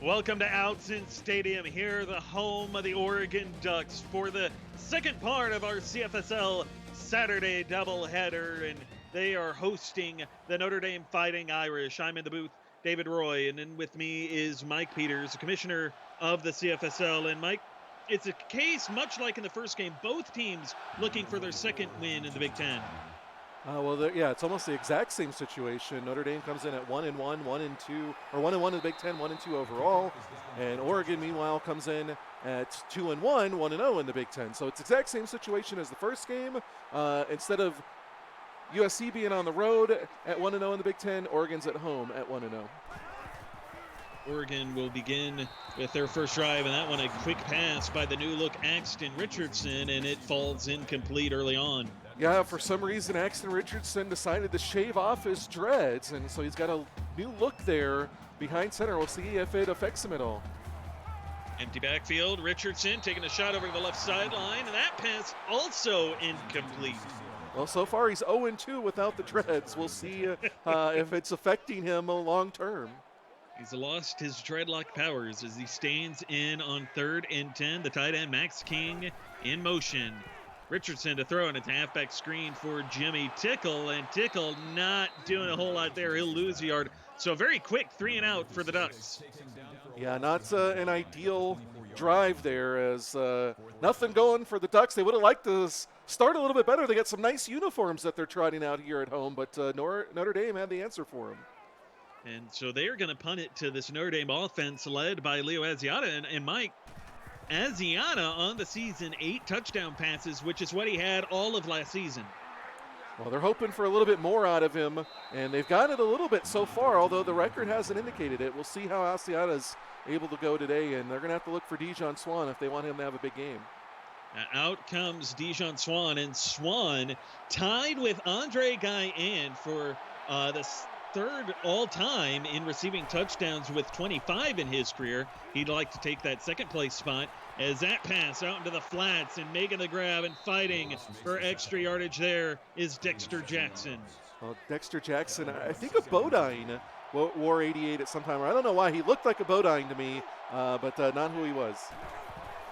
Welcome to Autzen Stadium, here the home of the Oregon Ducks for the second part of our CFSL Saturday doubleheader, and they are hosting the Notre Dame Fighting Irish. I'm in the booth, David Roy, and then with me is Mike Peters, the commissioner of the CFSL. And Mike, it's a case much like in the first game, both teams looking for their second win in the Big Ten. Yeah, it's almost the exact same situation. Notre Dame comes in at 1-1, 1-2, or 1-1 in the Big Ten, 1-2 overall, and Oregon, meanwhile, comes in at 2-1, 1-0 in the Big Ten. So it's the exact same situation as the first game. Instead of USC being on the road at 1-0 in the Big Ten, Oregon's at home at 1-0. Oregon will begin with their first drive, and that one a quick pass by the new look Axton Richardson, and it falls incomplete early on. Yeah, for some reason, Axton Richardson decided to shave off his dreads, and so he's got a new look there behind center. We'll see if it affects him at all. Empty backfield, Richardson taking a shot over the left sideline, and that pass also incomplete. Well, so far he's 0-2 without the dreads. We'll see if it's affecting him long term. He's lost his dreadlock powers as he stands in on 3rd and 10. The tight end, Max King, in motion. Richardson to throw, and it's a halfback screen for Jimmy Tickle, and Tickle not doing a whole lot there. He'll lose a yard. So very quick 3 and out for the Ducks. Yeah, not an ideal drive there, as nothing going for the Ducks. They would have liked to start a little bit better. They got some nice uniforms that they're trotting out here at home, but Notre Dame had the answer for them. And so they are going to punt it to this Notre Dame offense led by Leo Asiata. And Mike, Asiata on the season, 8 touchdown passes, which is what he had all of last season. Well, they're hoping for a little bit more out of him, and they've got it a little bit so far, although the record hasn't indicated it. We'll see how Asiata's able to go today, and they're going to have to look for Dijon Swan if they want him to have a big game. Out comes Dijon Swan, and Swan tied with Andre Guyan for the 3rd all-time in receiving touchdowns with 25 in his career. He'd like to take that second-place spot as that pass out into the flats, and making the grab and fighting for extra yardage there is Dexter Jackson. Well, Dexter Jackson, I think of Bodine wore 88 at some time. I don't know why. He looked like a Bodine to me, but not who he was.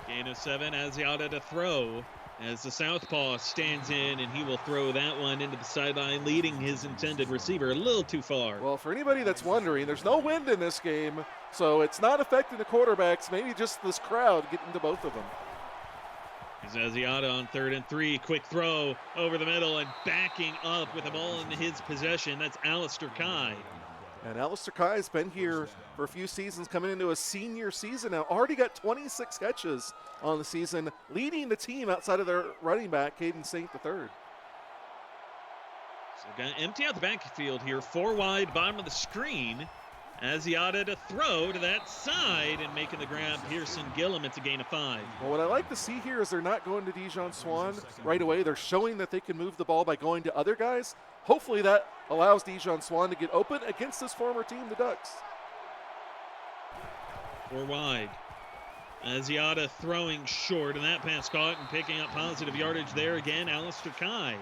Gain of 7, Asiata to throw as the southpaw stands in, and he will throw that one into the sideline, leading his intended receiver a little too far. Well, for anybody that's wondering, there's no wind in this game, so it's not affecting the quarterbacks, maybe just this crowd getting to both of them. Here's Asiata on 3rd and 3, quick throw over the middle, and backing up with the ball in his possession. That's Alistair Kai. And Alistair Kai has been here for a few seasons, coming into a senior season now. Already got 26 catches on the season, leading the team outside of their running back, Caden Saint III. So going to empty out the backfield here, 4 wide, bottom of the screen. Asiata to throw to that side, and making the grab, Pearson Gillum. It's a gain of 5. Well, what I like to see here is they're not going to Dijon Swan right away. They're showing that they can move the ball by going to other guys. Hopefully that allows Dijon Swan to get open against this former team, the Ducks. 4 wide. Asiata throwing short, and that pass caught and picking up positive yardage there again, Alistair Kai.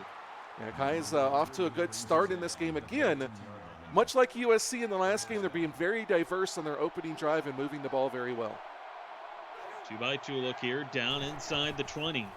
Yeah, Kai's off to a good start in this game again. Much like USC in the last game, they're being very diverse on their opening drive and moving the ball very well. 2-by-2 look here, down inside the 20.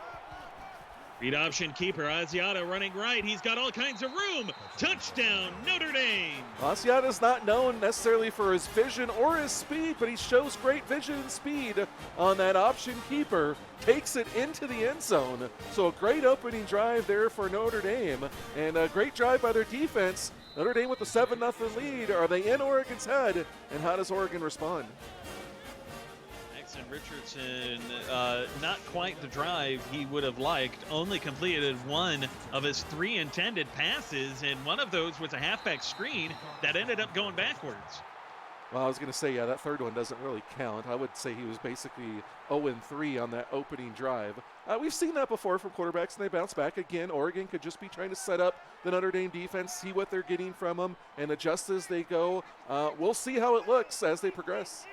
Read option keeper, Asiata running right. He's got all kinds of room. Touchdown, Notre Dame. Asiata's not known necessarily for his vision or his speed, but he shows great vision and speed on that option keeper. Takes it into the end zone. So a great opening drive there for Notre Dame, and a great drive by their defense. Notre Dame with the 7-0 lead. Are they in Oregon's head, and how does Oregon respond? Richardson, not quite the drive he would have liked, only completed 1 of his 3 intended passes, and one of those was a halfback screen that ended up going backwards. Well, I was going to say, yeah, that third one doesn't really count. I would say he was basically 0-3 on that opening drive. We've seen that before from quarterbacks, and they bounce back. Again, Oregon could just be trying to set up the Notre Dame defense, see what they're getting from them, and adjust as they go. We'll see how it looks as they progress.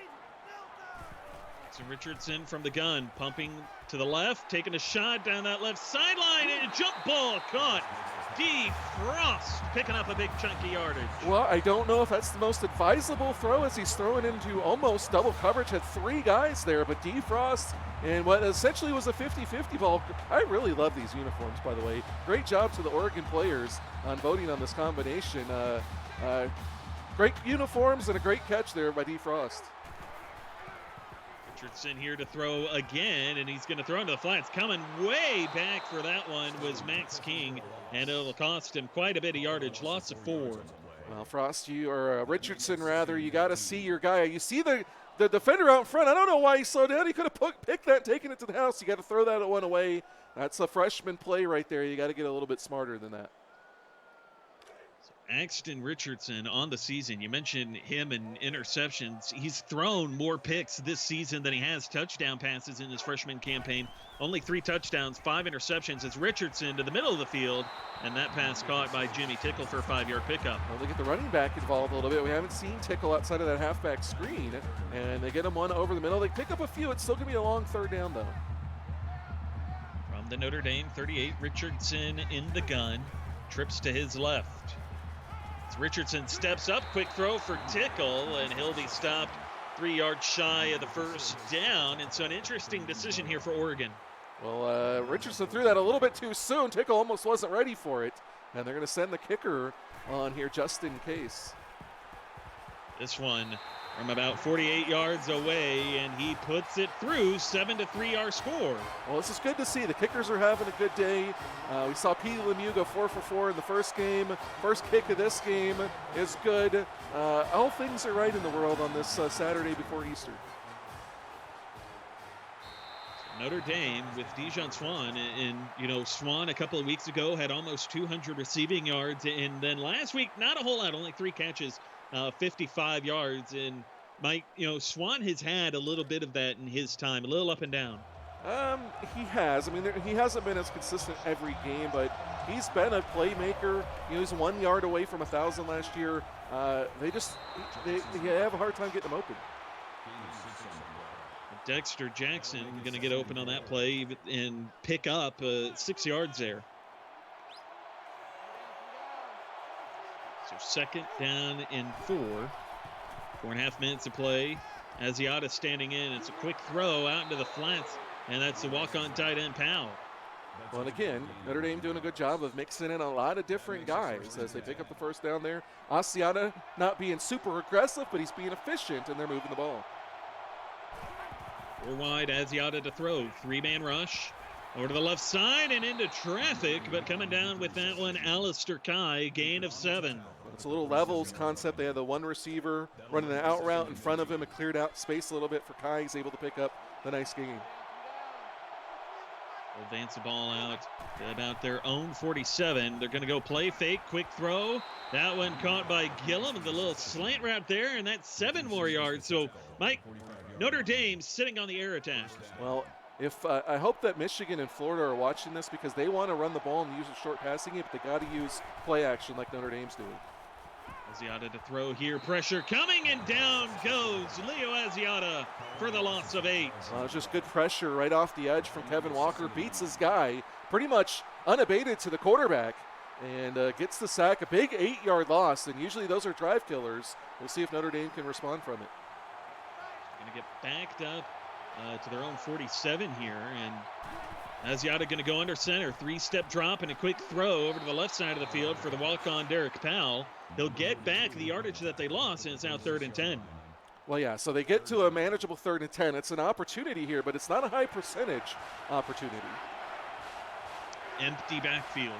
Richardson from the gun, pumping to the left, taking a shot down that left sideline, and a jump ball caught Frost picking up a big chunky yardage. Well, I don't know if that's the most advisable throw as he's throwing into almost double coverage. Had 3 guys there, but Frost in what essentially was a 50-50 ball. I really love these uniforms, by the way. Great job to the Oregon players on voting on this combination. Great uniforms and a great catch there by Frost. Richardson here to throw again, and he's going to throw into the flats. Coming way back for that one was Max King, and it'll cost him quite a bit of yardage, loss of 4. Well, Frost, Richardson rather, you got to see your guy. You see the defender out in front. I don't know why he slowed down. He could have picked that, taken it to the house. You got to throw that one away. That's a freshman play right there. You got to get a little bit smarter than that. Axton Richardson on the season. You mentioned him and interceptions. He's thrown more picks this season than he has touchdown passes in his freshman campaign. Only 3 touchdowns, 5 interceptions. It's Richardson to the middle of the field, and that pass caught by Jimmy Tickle for a 5-yard pickup. Well, they get the running back involved a little bit. We haven't seen Tickle outside of that halfback screen, and they get him one over the middle. They pick up a few. It's still going to be a long 3rd down, though. From the Notre Dame 38, Richardson in the gun. Trips to his left. Richardson steps up, quick throw for Tickle, and he'll be stopped 3 yards shy of the 1st down. And so an interesting decision here for Oregon. Well, Richardson threw that a little bit too soon. Tickle almost wasn't ready for it. And they're going to send the kicker on here just in case. This one from about 48 yards away, and he puts it through. 7-3 our score. Well, this is good to see. The kickers are having a good day. We saw P. Lemieux go 4 for 4 in the first game. First kick of this game is good. All things are right in the world on this Saturday before Easter. Notre Dame with Dijon Swan, and Swan a couple of weeks ago had almost 200 receiving yards, and then last week not a whole lot, only 3 catches. 55 yards, and Mike, Swan has had a little bit of that in his time, a little up and down. He has. I mean, he hasn't been as consistent every game, but he's been a playmaker. He's 1 yard away from 1,000 last year. They have a hard time getting him open. Dexter Jackson going to get open on that play and pick up 6 yards there. So 2nd down and 4. 4.5 minutes to play. Asiata standing in. It's a quick throw out into the flats, and that's the walk-on tight end Powell. Well, and again, Notre Dame doing a good job of mixing in a lot of different guys as they pick up the 1st down there. Asiata not being super aggressive, but he's being efficient, and they're moving the ball. 4 wide, Asiata to throw. 3-man rush. Over to the left side and into traffic, but coming down with that one, Alistair Kai, gain of 7. It's a little levels concept. They have the one receiver running an out route in front of him. It cleared out space a little bit for Kai. He's able to pick up the nice gain. They'll advance the ball out to about their own 47. They're going to go play fake, quick throw. That one caught by Gillum with a little slant route there, and that's 7 more yards. So, Mike, Notre Dame sitting on the air attack. Well, I hope that Michigan and Florida are watching this because they want to run the ball and use a short passing game, but they got to use play action like Notre Dame's doing. Asiata to throw here, pressure coming, and down goes Leo Asiata for the loss of 8. Well, it's just good pressure right off the edge from Kevin Walker. Beats his guy pretty much unabated to the quarterback and gets the sack. A big 8-yard loss, and usually those are drive killers. We'll see if Notre Dame can respond from it. Going to get backed up to their own 47 here, and Asiata going to go under center. 3-step drop and a quick throw over to the left side of the field for the walk-on Derek Powell. He'll get back the yardage that they lost, and it's now 3rd and 10. Well, yeah, so they get to a manageable 3rd and 10. It's an opportunity here, but it's not a high percentage opportunity. Empty backfield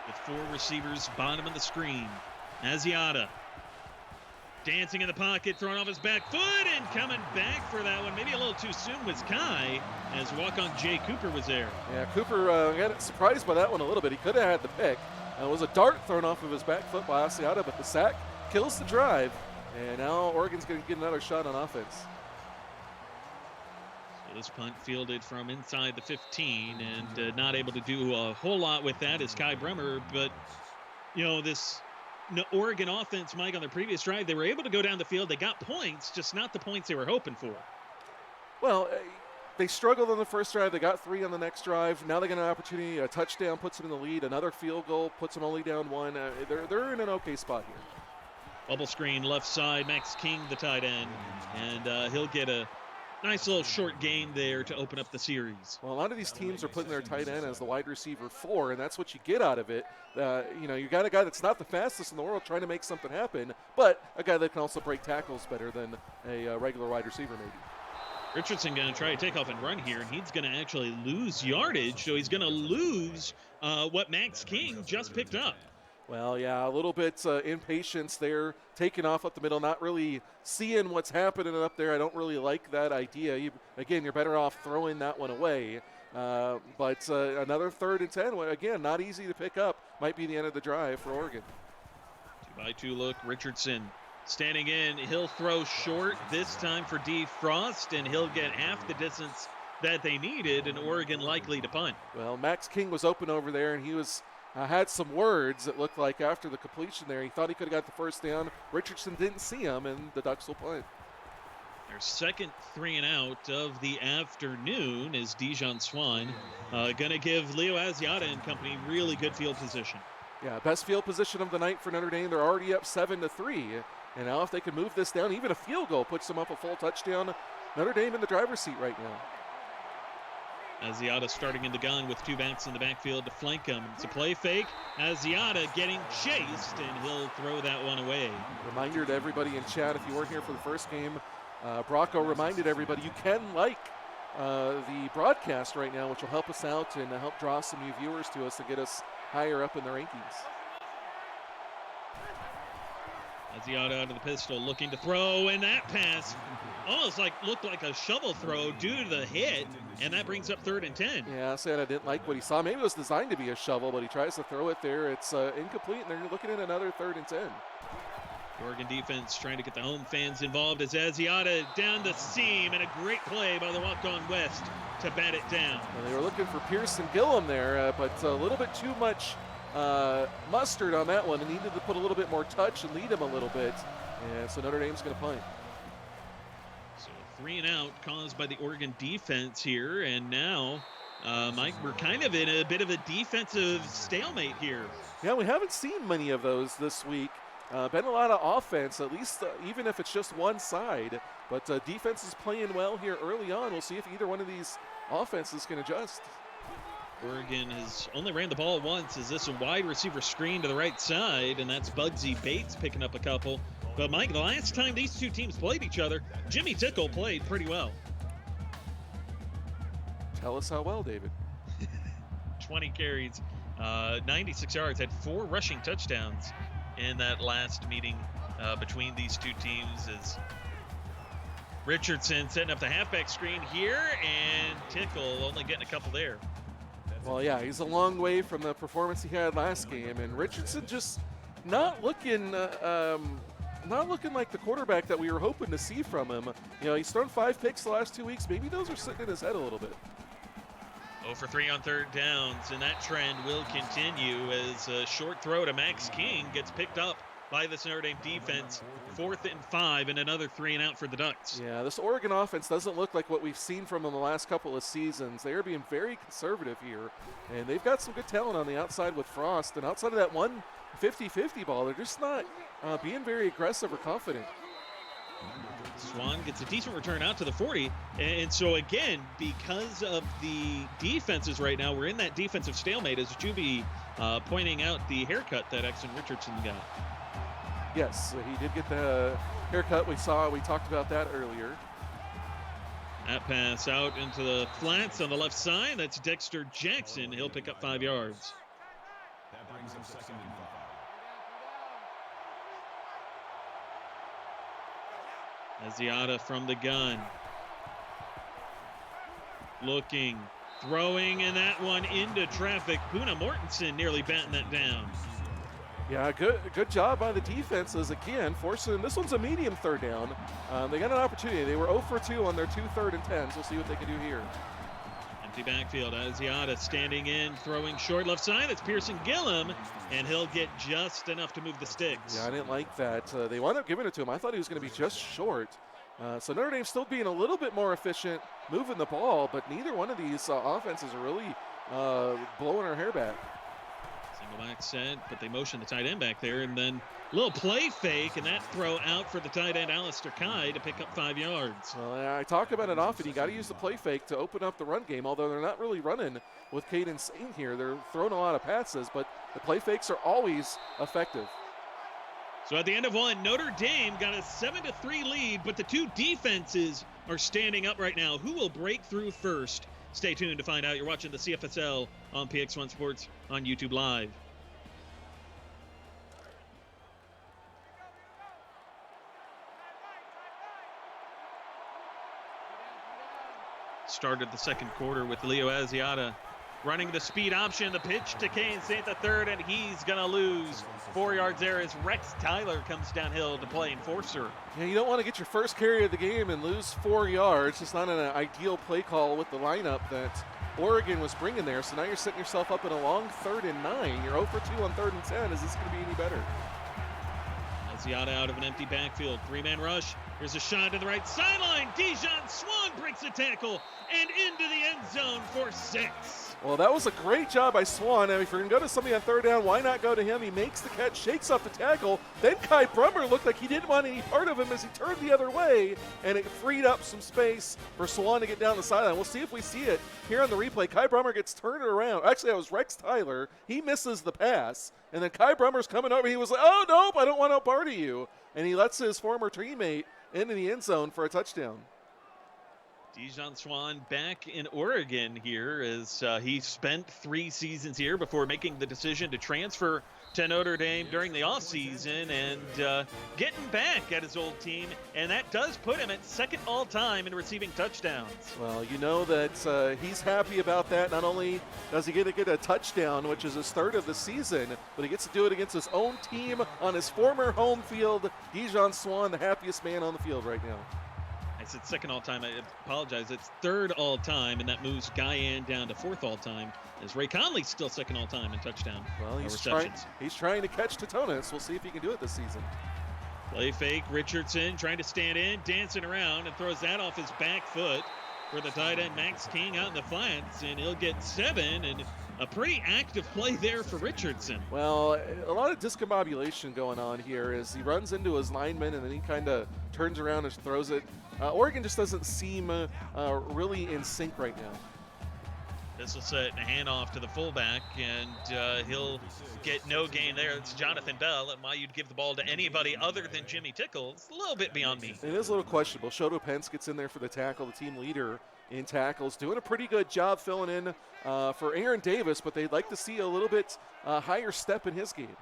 with 4 receivers bottom of the screen. Asiata dancing in the pocket, throwing off his back foot, and coming back for that one. Maybe a little too soon was Kai, as walk-on Jay Cooper was there. Yeah, Cooper got surprised by that one a little bit. He could have had the pick. It was a dart thrown off of his back foot by Asiata, but the sack kills the drive. And now Oregon's going to get another shot on offense. So this punt fielded from inside the 15, and not able to do a whole lot with that is Kai Bremer. But, this Oregon offense, Mike, on their previous drive, they were able to go down the field. They got points, just not the points they were hoping for. Well, they struggled on the first drive. They got 3 on the next drive. Now they get an opportunity. A touchdown puts them in the lead. Another field goal puts them only down 1. They're in an okay spot here. Bubble screen left side, Max King, the tight end, and he'll get a nice little short gain there to open up the series. Well, a lot of these teams are putting their tight end as the wide receiver 4, and that's what you get out of it. You got a guy that's not the fastest in the world trying to make something happen, but a guy that can also break tackles better than a regular wide receiver maybe. Richardson going to try to take off and run here, and he's going to actually lose yardage, so he's going to lose what Max King just picked up. Well, yeah, a little bit impatience there, taking off up the middle, not really seeing what's happening up there. I don't really like that idea. You're better off throwing that one away. But another 3rd and 10, again, not easy to pick up. Might be the end of the drive for Oregon. 2-by-2 look, Richardson standing in. He'll throw short this time for D. Frost, and he'll get half the distance that they needed, and Oregon likely to punt. Well, Max King was open over there, and he was had some words, it looked like, after the completion there. He thought he could have got the first down. Richardson didn't see him, and the Ducks will punt. Their second 3 and out of the afternoon is Dijon Swan. Going to give Leo Asiata and company really good field position. Yeah, best field position of the night for Notre Dame. They're already up 7-3. And now if they can move this down, even a field goal puts them up a full touchdown. Notre Dame in the driver's seat right now. Asiata starting in the gun with 2 backs in the backfield to flank him. It's a play fake. Asiata getting chased, and he'll throw that one away. Reminder to everybody in chat, if you weren't here for the first game, Brocco reminded everybody you can like the broadcast right now, which will help us out and help draw some new viewers to us to get us higher up in the rankings. Asiata out of the pistol, looking to throw, and that pass almost looked like a shovel throw due to the hit, and that brings up 3rd and 10. Yeah, I said I didn't like what he saw. Maybe it was designed to be a shovel, but he tries to throw it there. It's incomplete, and they're looking at another 3rd and 10. Oregon defense trying to get the home fans involved as Asiata down the seam, and a great play by the walk-on West to bat it down. Well, they were looking for Pearson Gillum there, but a little bit too much mustard on that one, and needed to put a little bit more touch and lead him a little bit. And so Notre Dame's going to punt. So 3 and out caused by the Oregon defense here, and now, Mike, we're kind of in a bit of a defensive stalemate here. Yeah, we haven't seen many of those this week. Been a lot of offense, at least even if it's just one side. But defense is playing well here early on. We'll see if either one of these offenses can adjust. Oregon has only ran the ball once. Is this a wide receiver screen to the right side? And that's Bugsy Bates picking up a couple. But, Mike, the last time these two teams played each other, Jimmy Tickle played pretty well. Tell us how well, David. 20 carries, 96 yards, had 4 rushing touchdowns in that last meeting between these two teams. As Richardson setting up the halfback screen here, and Tickle only getting a couple there. Well, yeah, he's a long way from the performance he had last game, and Richardson just not looking like the quarterback that we were hoping to see from him. You know, he's thrown 5 picks the last 2 weeks. Maybe those are sitting in his head a little bit. 0 for 3 on 3rd downs, and that trend will continue as a short throw to Max King gets picked up by this Notre Dame defense. 4th and 5, and another 3 and out for the Ducks. Yeah, this Oregon offense doesn't look like what we've seen from them the last couple of seasons. They are being very conservative here, and they've got some good talent on the outside with Frost. And outside of that one 50-50 ball, they're just not being very aggressive or confident. Swan gets a decent return out to the 40. And so, again, because of the defenses right now, we're in that defensive stalemate, as Juby pointing out the haircut that Exon Richardson got. Yes, he did get the haircut. We talked about that earlier. That pass out into the flats on the left side. That's Dexter Jackson. He'll pick up 5 yards. That brings him 2nd and 5. Asiata from the gun. Looking, throwing, and that one into traffic. Puna Mortensen nearly batting that down. Yeah, good job by the defenses again, forcing. This one's a medium 3rd down. They got an opportunity. They were 0 for 2 on their 2 3rd and 10s. We'll see what they can do here. Empty backfield. Asiata standing in, throwing short left side. That's Pearson Gillum, and he'll get just enough to move the sticks. Yeah, I didn't like that. They wound up giving it to him. I thought he was going to be just short. So Notre Dame's still being a little bit more efficient, moving the ball, but neither one of these offenses are really blowing our hair back. Single back set, but they motion the tight end back there, and then a little play fake, and that throw out for the tight end, Alistair Kai, to pick up 5 yards. Well, I talk about it often. You got to use the play fake to open up the run game, although they're not really running with Caden Sane here. They're throwing a lot of passes, but the play fakes are always effective. So at the end of one, Notre Dame got a 7-3 lead, but the two defenses are standing up right now. Who will break through first? Stay tuned to find out. You're watching the CFSL on PX1 Sports on YouTube Live. Started the second quarter with Leo Asiata running the speed option, the pitch to Kane St. the third, and he's going to lose 4 yards there as Rex Tyler comes downhill to play enforcer. Yeah, you don't want to get your first carry of the game and lose 4 yards. It's not an ideal play call with the lineup that Oregon was bringing there. So now you're setting yourself up in a long 3rd and 9. You're 0 for 2 on 3rd and 10. Is this going to be any better? Asiata out of an empty backfield. 3-man rush. Here's a shot to the right sideline. Dijon Swan breaks a tackle and into the end zone for 6. Well, that was a great job by Swan. And if you're going to go to somebody on 3rd down, why not go to him? He makes the catch, shakes off the tackle. Then Kai Brummer looked like he didn't want any part of him as he turned the other way, and it freed up some space for Swan to get down the sideline. We'll see if we see it here on the replay. Kai Brummer gets turned around. Actually, that was Rex Tyler. He misses the pass, and then Kai Brummer's coming over. He was like, oh, nope, I don't want no part of you. And he lets his former teammate into the end zone for a touchdown. Dijon Swan back in Oregon here as he spent 3 seasons here before making the decision to transfer to Notre Dame during the offseason and getting back at his old team. And that does put him at 2nd all-time in receiving touchdowns. Well, you know that he's happy about that. Not only does he get to get a touchdown, which is his 3rd of the season, but he gets to do it against his own team on his former home field. Dijon Swan, the happiest man on the field right now. I said 2nd all-time. I apologize. It's 3rd all-time, and that moves Guyan down to 4th all-time as Ray Conley's still 2nd all-time in touchdown receptions. He's trying to catch Tetonis. We'll see if he can do it this season. Play fake. Richardson trying to stand in, dancing around, and throws that off his back foot for the tight end Max King out in the flats, and he'll get 7, and a pretty active play there for Richardson. Well, a lot of discombobulation going on here as he runs into his lineman and then he kind of turns around and throws it. Oregon just doesn't seem really in sync right now. This will set a handoff to the fullback, and he'll get no gain there. It's Jonathan Bell, and why you'd give the ball to anybody other than Jimmy Tickle, it's a little bit beyond me. It is a little questionable. Shoto Pence gets in there for the tackle, the team leader in tackles, doing a pretty good job filling in for Aaron Davis, but they'd like to see a little bit higher step in his game.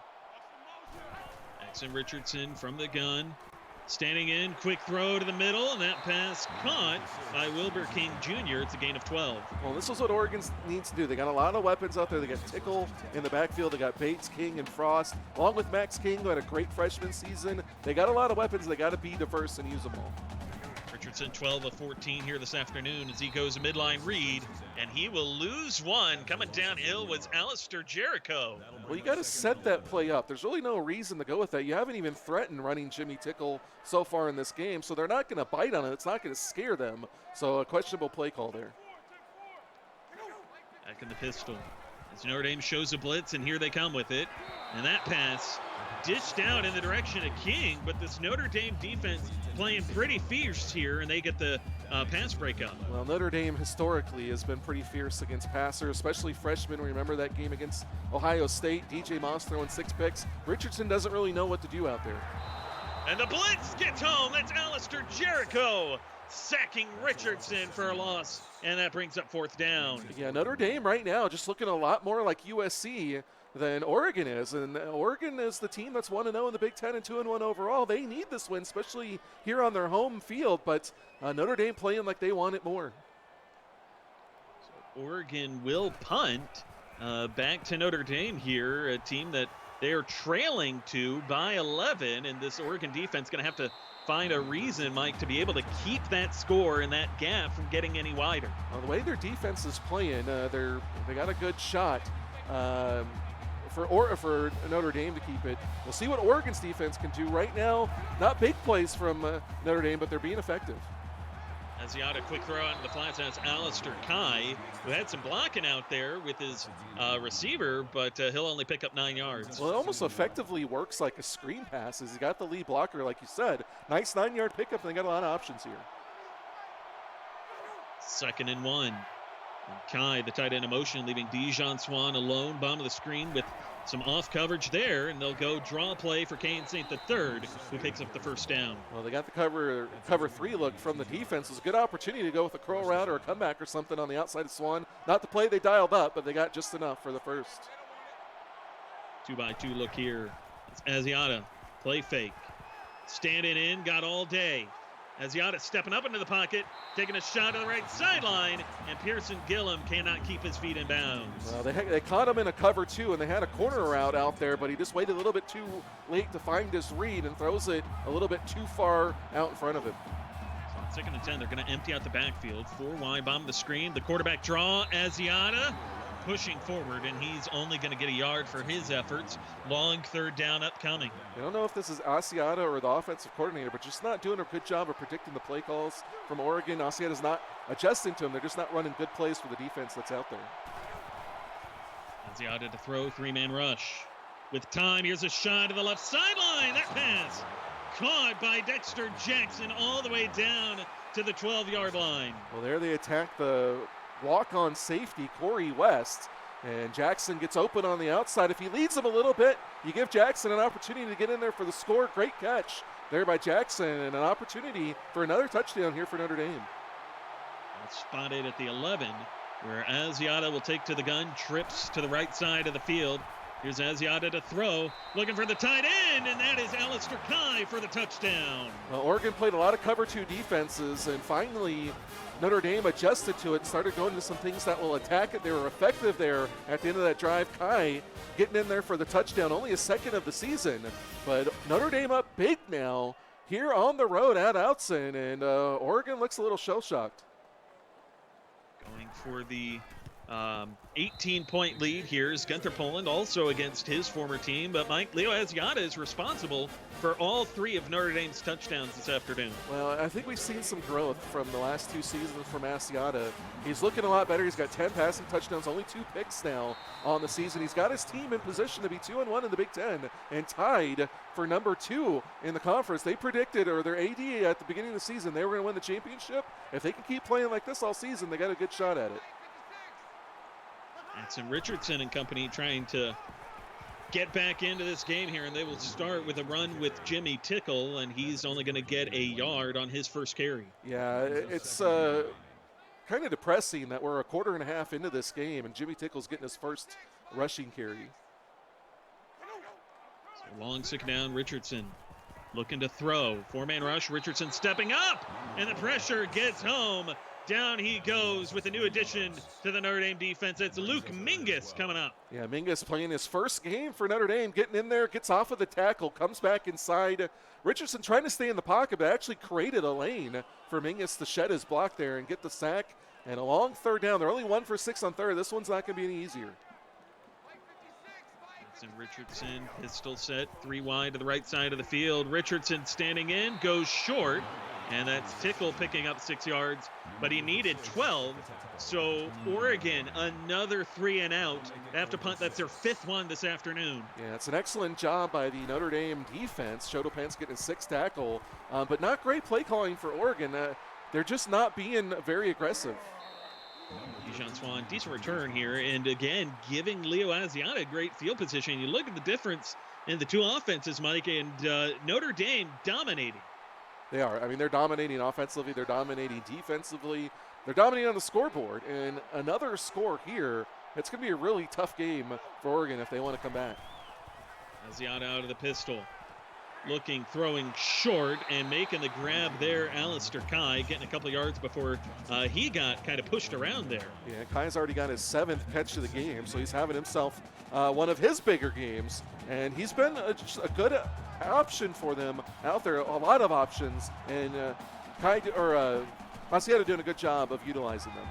Maxon Richardson from the gun. Standing in, quick throw to the middle, and that pass caught by Wilbur King Jr. It's a gain of 12. Well, this is what Oregon needs to do. They got a lot of weapons out there. They got Tickle in the backfield. They got Bates, King, and Frost, along with Max King, who had a great freshman season. They got a lot of weapons. They got to be diverse and use them all. Richardson 12 of 14 here this afternoon as he goes a midline read, and he will lose one. Coming downhill was Alistair Jericho. Well, you got to set that play up. There's really no reason to go with that. You haven't even threatened running Jimmy Tickle so far in this game, so they're not going to bite on it. It's not going to scare them. So a questionable play call there. Back in the pistol as Notre Dame shows a blitz, and here they come with it. And that pass dished out in the direction of King, but this Notre Dame defense playing pretty fierce here, and they get the pass breakup. Well, Notre Dame historically has been pretty fierce against passers, especially freshmen. Remember that game against Ohio State? DJ Moss throwing 6 picks. Richardson doesn't really know what to do out there. And the blitz gets home. That's Alistair Jericho sacking Richardson for a loss, and that brings up 4th down. Yeah, Notre Dame right now just looking a lot more like USC than Oregon is, and Oregon is the team that's 1-0 in the Big Ten and 2-1 overall. They need this win, especially here on their home field, but Notre Dame playing like they want it more. So Oregon will punt back to Notre Dame here, a team that they are trailing to by 11, and this Oregon defense going to have to find a reason, Mike, to be able to keep that score and that gap from getting any wider. Well, the way their defense is playing, they got a good shot for Notre Dame to keep it. We'll see what Oregon's defense can do right now. Not big plays from Notre Dame, but they're being effective. Asiata, quick throw out in the flats. That's Alistair Kai, who had some blocking out there with his receiver, but he'll only pick up 9 yards. Well, it almost effectively works like a screen pass as he got the lead blocker, like you said. Nice 9-yard pickup, and they got a lot of options here. 2nd and 1. And Kai, the tight end in motion, leaving Dijon Swan alone, bottom of the screen with some off coverage there, and they'll go draw play for Kane St. III, who picks up the first down. Well, they got the cover 3 look from the defense. It was a good opportunity to go with a curl route or a comeback or something on the outside of Swan. Not the play they dialed up, but they got just enough for the first. 2-by-2 look here. It's Asiata, play fake. Standing in, got all day. Asiata stepping up into the pocket, taking a shot to the right sideline, and Pearson Gillum cannot keep his feet in bounds. Well, they caught him in a cover 2, and they had a corner route out there, but he just waited a little bit too late to find his read and throws it a little bit too far out in front of him. So 2nd and 10, they're going to empty out the backfield. 4 wide, bottom of the screen. The quarterback draw, Asiata pushing forward, and he's only going to get a yard for his efforts. Long 3rd down upcoming. I don't know if this is Asiata or the offensive coordinator, but just not doing a good job of predicting the play calls from Oregon. Asiata's not adjusting to them. They're just not running good plays for the defense that's out there. Asiata to throw, 3-man rush. With time, here's a shot to the left sideline. That pass caught by Dexter Jackson all the way down to the 12-yard line. Well, there they attack the walk-on safety, Corey West, and Jackson gets open on the outside. If he leads him a little bit, you give Jackson an opportunity to get in there for the score. Great catch there by Jackson, and an opportunity for another touchdown here for Notre Dame. That's spotted at the 11, where Asiata will take to the gun, trips to the right side of the field. Here's Asiata to throw, looking for the tight end, and that is Alistair Kai for the touchdown. Well, Oregon played a lot of cover 2 defenses, and finally Notre Dame adjusted to it and started going to some things that will attack it. They were effective there at the end of that drive. Kai getting in there for the touchdown, only his 2nd of the season. But Notre Dame up big now here on the road at Autzen, and Oregon looks a little shell-shocked. Going for the 18-point lead here is Gunther Poland, also against his former team. But Mike, Leo Asiata is responsible for all 3 of Notre Dame's touchdowns this afternoon. Well, I think we've seen some growth from the last 2 seasons from Asiata. He's looking a lot better. He's got 10 passing touchdowns, only 2 picks now on the season. He's got his team in position to be 2-1 in the Big Ten and tied for number 2 in the conference. They predicted, or their AD at the beginning of the season, they were going to win the championship. If they can keep playing like this all season, they got a good shot at it. Autzen Richardson and company trying to get back into this game here, and they will start with a run with Jimmy Tickle, and he's only going to get a yard on his first carry. Yeah, it's kind of depressing that we're a quarter and a half into this game, and Jimmy Tickle's getting his first rushing carry. So long 2nd down, Richardson looking to throw. 4-man rush, Richardson stepping up, and the pressure gets home. Down he goes with a new addition to the Notre Dame defense. It's Luke Mingus coming up. Yeah, Mingus playing his first game for Notre Dame, getting in there, gets off of the tackle, comes back inside. Richardson trying to stay in the pocket, but actually created a lane for Mingus to shed his block there and get the sack. And a long 3rd down. They're only 1 for 6 on 3rd. This one's not going to be any easier. And Richardson, pistol set, 3 wide to the right side of the field. Richardson standing in, goes short. And that's Tickle picking up 6 yards, but he needed 12. So Oregon, another 3 and out. They have to punt. That's their 5th one this afternoon. Yeah, it's an excellent job by the Notre Dame defense. Chodopans getting a 6th tackle, but not great play calling for Oregon. They're just not being very aggressive. Dijon Swan, decent return here, and again, giving Leo Asiata great field position. You look at the difference in the 2 offenses, Mike, and Notre Dame dominating. They are. I mean, they're dominating offensively. They're dominating defensively. They're dominating on the scoreboard. And another score here, it's going to be a really tough game for Oregon if they want to come back. Asiata out of the pistol. Looking, throwing short, and making the grab there, Alistair Kai, getting a couple of yards before he got kind of pushed around there. Yeah, Kai's already got his 7th catch of the game, so he's having himself one of his bigger games. And he's been a good option for them out there, a lot of options, and Asiata doing a good job of utilizing them.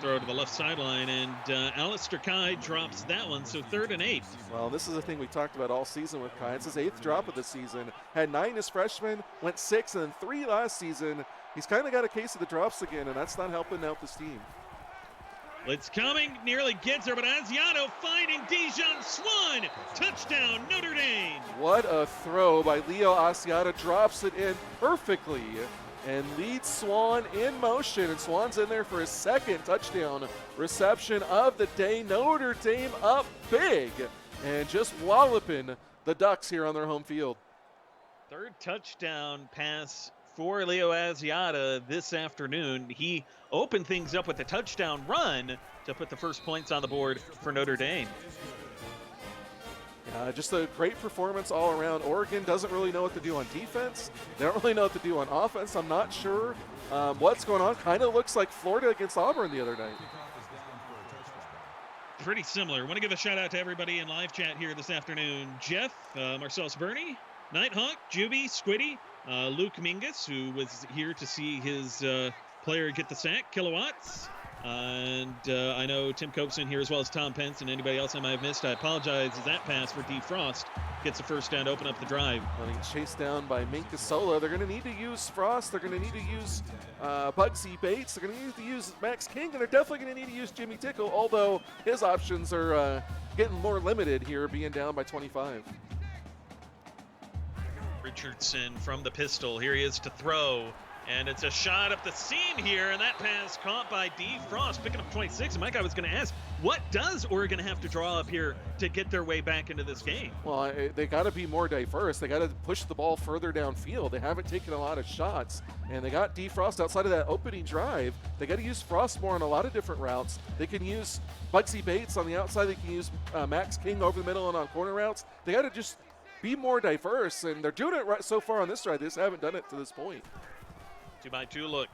throw to the left sideline, and Alistair Kai drops that one, so 3rd and 8. Well, this is the thing we talked about all season with Kai. It's his 8th drop of the season. Had 9 as freshman, went 6, and then 3 last season. He's kind of got a case of the drops again, and that's not helping out this team. Blitz coming, nearly gets her, but Asiato finding Dijon Swan. Touchdown, Notre Dame. What a throw by Leo Asiata. Drops it in perfectly and leads Swan in motion. And Swan's in there for his 2nd touchdown reception of the day. Notre Dame up big and just walloping the Ducks here on their home field. 3rd touchdown pass for Leo Asiata this afternoon. He opened things up with a touchdown run to put the first points on the board for Notre Dame. Just a great performance all around. Oregon doesn't really know what to do on defense. They don't really know what to do on offense. I'm not sure what's going on. Kind of looks like Florida against Auburn the other night. Pretty similar. I want to give a shout out to everybody in live chat here this afternoon. Jeff, Marcellus Burney, Nighthawk, Juby, Squiddy, Luke Mingus, who was here to see his player get the sack, Kilowatts. And I know Tim Copeson here as well as Tom Pence and anybody else I might have missed. I apologize as that pass for D. Frost gets the first down to open up the drive. Getting chased down by Minka Sola. They're going to need to use Frost. They're going to need to use Bugsy Bates. They're going to need to use Max King. And they're definitely going to need to use Jimmy Tickle, although his options are getting more limited here, being down by 25. Richardson from the pistol. Here he is to throw. And it's a shot up the seam here, and that pass caught by D. Frost, picking up 26. And Mike, I was going to ask, what does Oregon have to draw up here to get their way back into this game? Well, they got to be more diverse. They got to push the ball further downfield. They haven't taken a lot of shots, and they got D. Frost outside of that opening drive. They got to use Frost more on a lot of different routes. They can use Bugsy Bates on the outside. They can use Max King over the middle and on corner routes. They got to just be more diverse, and they're doing it right so far on this drive. They just haven't done it to this point. 2-by-2 look.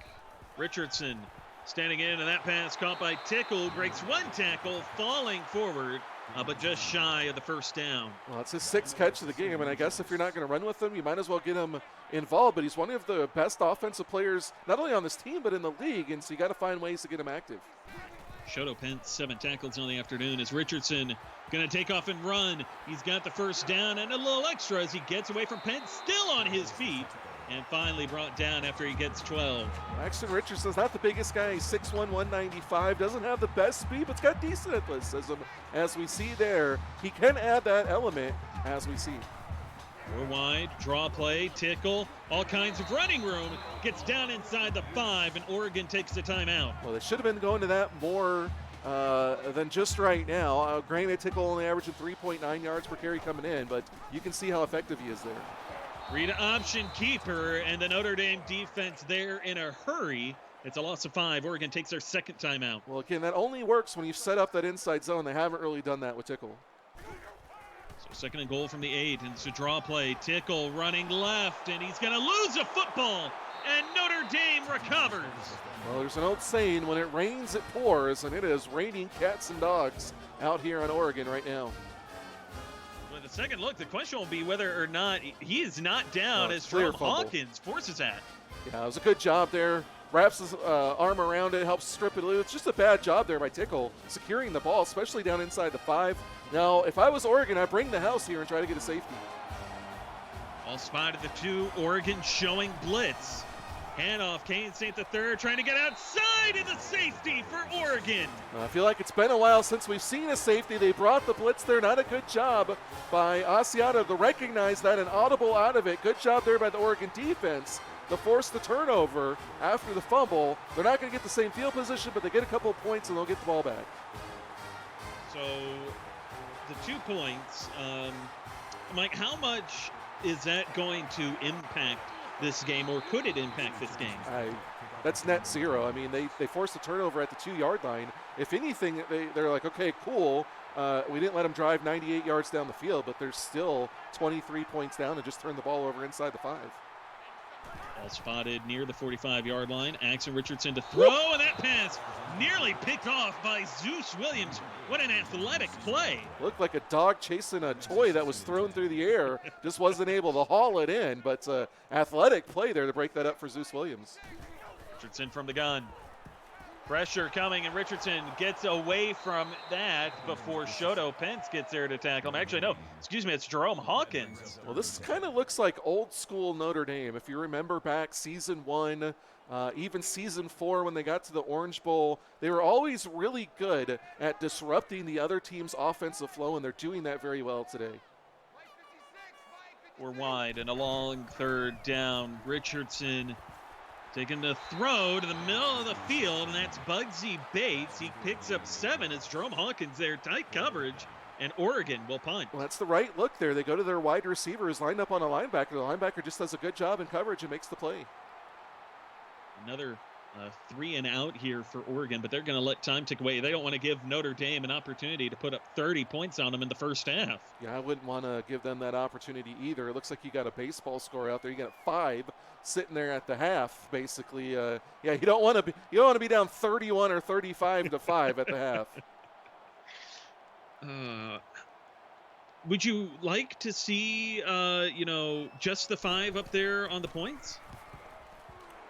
Richardson standing in, and that pass caught by Tickle. Breaks one tackle, falling forward, but just shy of the first down. Well, it's his 6th catch of the game, and I guess if you're not going to run with him, you might as well get him involved. But he's one of the best offensive players, not only on this team, but in the league, and so you got to find ways to get him active. Shoto Pence, 7 tackles on the afternoon as Richardson going to take off and run. He's got the first down and a little extra as he gets away from Pence, still on his feet. And finally brought down after he gets 12. Maxton Richardson's not the biggest guy. He's 6'1", 195. Doesn't have the best speed, but's got decent athleticism, as we see there. He can add that element, as we see. We're wide, draw play, Tickle, all kinds of running room. Gets down inside the 5, and Oregon takes the timeout. Well, they should have been going to that more than just right now. Granted, Tickle only averaging 3.9 yards per carry coming in, but you can see how effective he is there. Read option keeper, and the Notre Dame defense there in a hurry. It's a loss of 5. Oregon takes their 2nd timeout. Well, again, that only works when you set up that inside zone. They haven't really done that with Tickle. So 2nd and goal from the 8, and it's a draw play. Tickle running left, and he's going to lose a football, and Notre Dame recovers. Well, there's an old saying, when it rains, it pours, and it is raining cats and dogs out here on Oregon right now. With the second look, the question will be whether or not he is not down as Jerome Hawkins forces that. Yeah, it was a good job there. Wraps his arm around it, helps strip it loose. Just a bad job there by Tickle, securing the ball, especially down inside the 5. Now, if I was Oregon, I'd bring the house here and try to get a safety. All spotted the 2, Oregon showing blitz. Handoff, Kane St. the third trying to get outside in the safety for Oregon. I feel like it's been a while since we've seen a safety. They brought the blitz there. Not a good job by Asiata to recognize that and audible out of it. Good job there by the Oregon defense to force the turnover after the fumble. They're not going to get the same field position, but they get a couple of points and they'll get the ball back. So the 2 points, Mike, how much is that going to impact this game, or could it impact this game? That's net zero. I mean, they forced the turnover at the 2-yard line. If anything, they're like, okay, cool. We didn't let them drive 98 yards down the field, but there's still 23 points down and just turned the ball over inside the 5. All spotted near the 45-yard line. Axon Richardson to throw, and that pass nearly picked off by Zeus Williams. What an athletic play. Looked like a dog chasing a toy that was thrown through the air. Just wasn't able to haul it in, but athletic play there to break that up for Zeus Williams. Richardson from the gun. Pressure coming, and Richardson gets away from that before Shoto Pence gets there to tackle him. Actually, no, excuse me, it's Jerome Hawkins. Well, this kind of looks like old school Notre Dame. If you remember back season 1, even season 4 when they got to the Orange Bowl, they were always really good at disrupting the other team's offensive flow, and they're doing that very well today. We're wide and a long third down. Richardson taking the throw to the middle of the field, and that's Bugsy Bates. He picks up 7 as Jerome Hawkins there. Tight coverage, and Oregon will punt. Well, that's the right look there. They go to their wide receivers lined up on a linebacker. The linebacker just does a good job in coverage and makes the play. Another 3 and out here for Oregon, but they're going to let time tick away. They don't want to give Notre Dame an opportunity to put up 30 points on them in the first half. Yeah, I wouldn't want to give them that opportunity either. It looks like you got a baseball score out there. You got 5 sitting there at the half, basically. Yeah, you don't want to be down 31 or 35 to 5 at the half. Would you like to see, just the 5 up there on the points?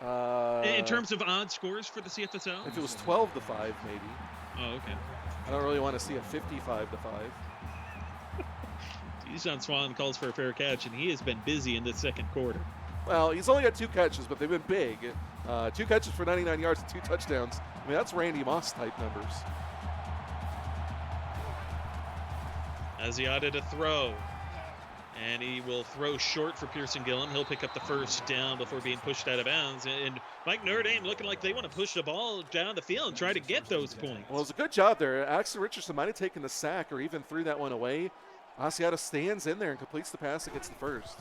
In terms of odd scores for the CFSL? If it was 12 to 5, maybe. Oh, okay. I don't really want to see a 55 to 5. Dijon Swan calls for a fair catch, and he has been busy in the second quarter. Well, he's only got 2 catches, but they've been big. 2 catches for 99 yards and 2 touchdowns. I mean, that's Randy Moss type numbers. Asiata to throw. And he will throw short for Pearson Gillum. He'll pick up the first down before being pushed out of bounds. And Mike, Notre Dame looking like they want to push the ball down the field and try to get those points. Well, it was a good job there. Axel Richardson might have taken the sack or even threw that one away. Asiata stands in there and completes the pass and gets the first.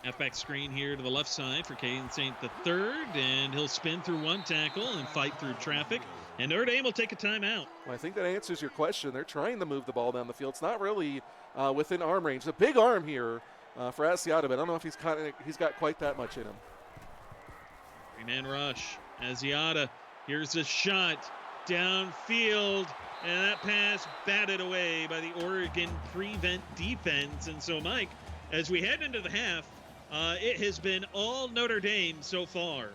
Halfback screen here to the left side for Caden St. III, and he'll spin through one tackle and fight through traffic. And Notre Dame will take a timeout. Well, I think that answers your question. They're trying to move the ball down the field. It's not really within arm range. A big arm here for Asiata, but I don't know if he's got quite that much in him. Three-man rush. Asiata, here's a shot downfield, and that pass batted away by the Oregon prevent defense. And so, Mike, as we head into the half, it has been all Notre Dame so far.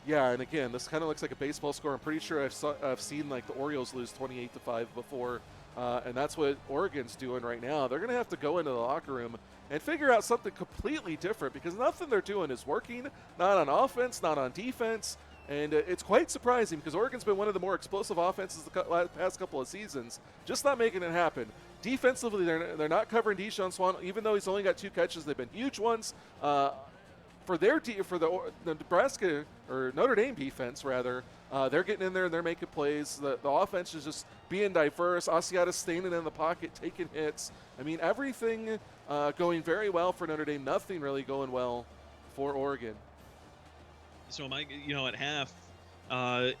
Yeah, and again, this kind of looks like a baseball score. I'm pretty sure I've seen like the Orioles lose 28 to 5 before, and that's what Oregon's doing right now. They're going to have to go into the locker room and figure out something completely different because nothing they're doing is working, not on offense, not on defense, and it's quite surprising because Oregon's been one of the more explosive offenses the past couple of seasons, just not making it happen. Defensively, they're not covering Dijon Swan, even though he's only got 2 catches. They've been huge ones. For the Nebraska or Notre Dame defense, rather, they're getting in there and they're making plays. The offense is just being diverse. Asiata standing in the pocket, taking hits. I mean, everything going very well for Notre Dame. Nothing really going well for Oregon. So, Mike, at half,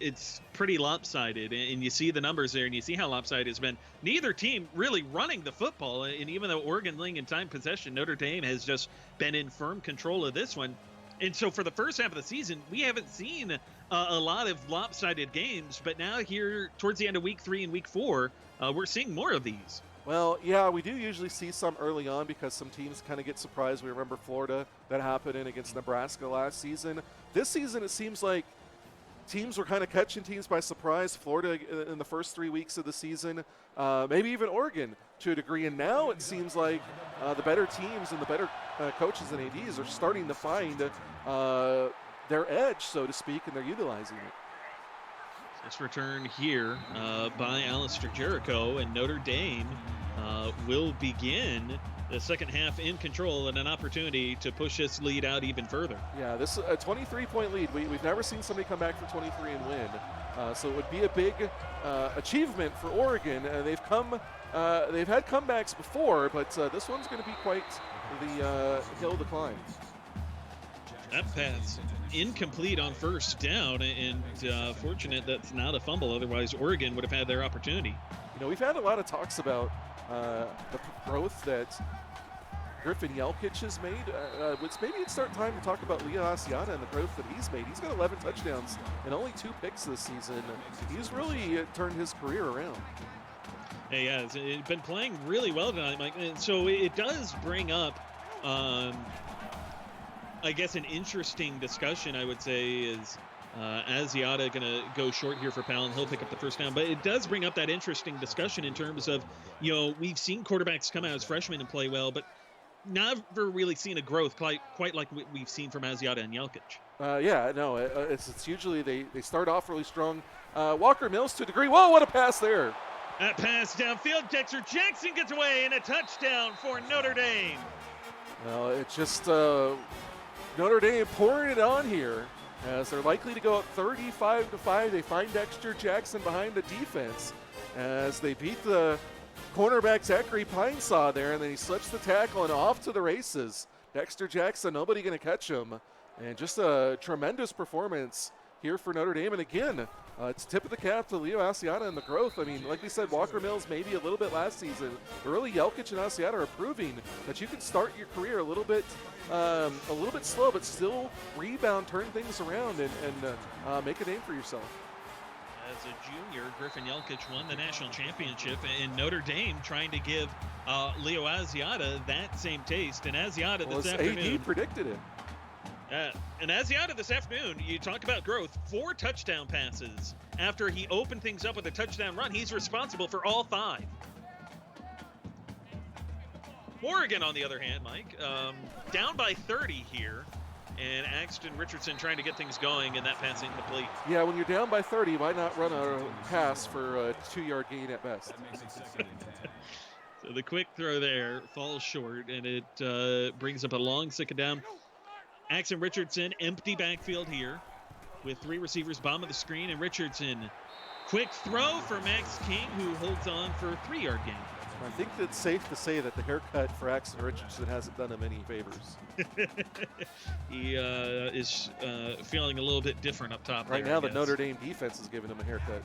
it's pretty lopsided, and you see the numbers there, and you see how lopsided it's been. Neither team really running the football, and even though Oregon leading in time possession, Notre Dame has just been in firm control of this one. And so for the first half of the season, we haven't seen a lot of lopsided games, but now here towards the end of week 3 and week 4, we're seeing more of these. Well, yeah, we do usually see some early on because some teams kind of get surprised. We remember Florida, that happened in against Nebraska last season. This season, it seems like teams were kind of catching teams by surprise. Florida in the first 3 weeks of the season, maybe even Oregon to a degree. And now it seems like the better teams and the better coaches and ADs are starting to find their edge, so to speak, and they're utilizing it. This return here by Alistair Jericho, and Notre Dame will begin the second half in control and an opportunity to push this lead out even further. Yeah, this is a 23-point lead. We've never seen somebody come back from 23 and win. So it would be a big achievement for Oregon. They've had comebacks before, but this one's going to be quite the hill to climb. That pass incomplete on first down, and fortunate that's not a fumble. Otherwise, Oregon would have had their opportunity. We've had a lot of talks about the growth that Griffin Yelkich has made. Maybe it's start time to talk about Leo Asiata and the growth that he's made. He's got 11 touchdowns and only 2 picks this season. He's really turned his career around. Hey, yeah, it's been playing really well tonight, Mike. And so it does bring up, I guess, an interesting discussion, I would say, is Asiata going to go short here for Powell, and he'll pick up the first down. But it does bring up that interesting discussion in terms of, we've seen quarterbacks come out as freshmen and play well, but never really seen a growth quite like we've seen from Asiata and Jelkic. Yeah, no, it's usually they start off really strong. Walker Mills to a degree. Whoa, what a pass there. That pass downfield, Dexter Jackson gets away, and a touchdown for Notre Dame. Well, it's just Notre Dame pouring it on here as they're likely to go up 35-5. They find Dexter Jackson behind the defense as they beat the cornerback Zachary Pinesaw there, and then he slips the tackle and off to the races. Dexter Jackson, nobody going to catch him. And just a tremendous performance here for Notre Dame. And again, it's tip of the cap to Leo Asiata and the growth. I mean, like we said, Walker Mills maybe a little bit last season, but really Jelkic and Asiata are proving that you can start your career a little bit slow, but still rebound, turn things around, and make a name for yourself. As a junior, Griffin Jelkic won the national championship, and Notre Dame trying to give Leo Asiata that same taste. And Asiata this afternoon. AD predicted it. And Asiata this afternoon, you talk about growth, 4 touchdown passes. After he opened things up with a touchdown run, he's responsible for all 5. Oregon, on the other hand, Mike, down by 30 here. And Axton Richardson trying to get things going, and that pass incomplete. Yeah, when you're down by 30, why not run a pass for a 2-yard gain at best? So the quick throw there falls short, and it brings up a long second down. Axton Richardson, empty backfield here with 3 receivers, bottom of the screen, and Richardson. Quick throw for Max King, who holds on for a 3-yard gain. I think it's safe to say that the haircut for Axton Richardson hasn't done him any favors. He is feeling a little bit different up top. Right now, the Notre Dame defense is giving him a haircut.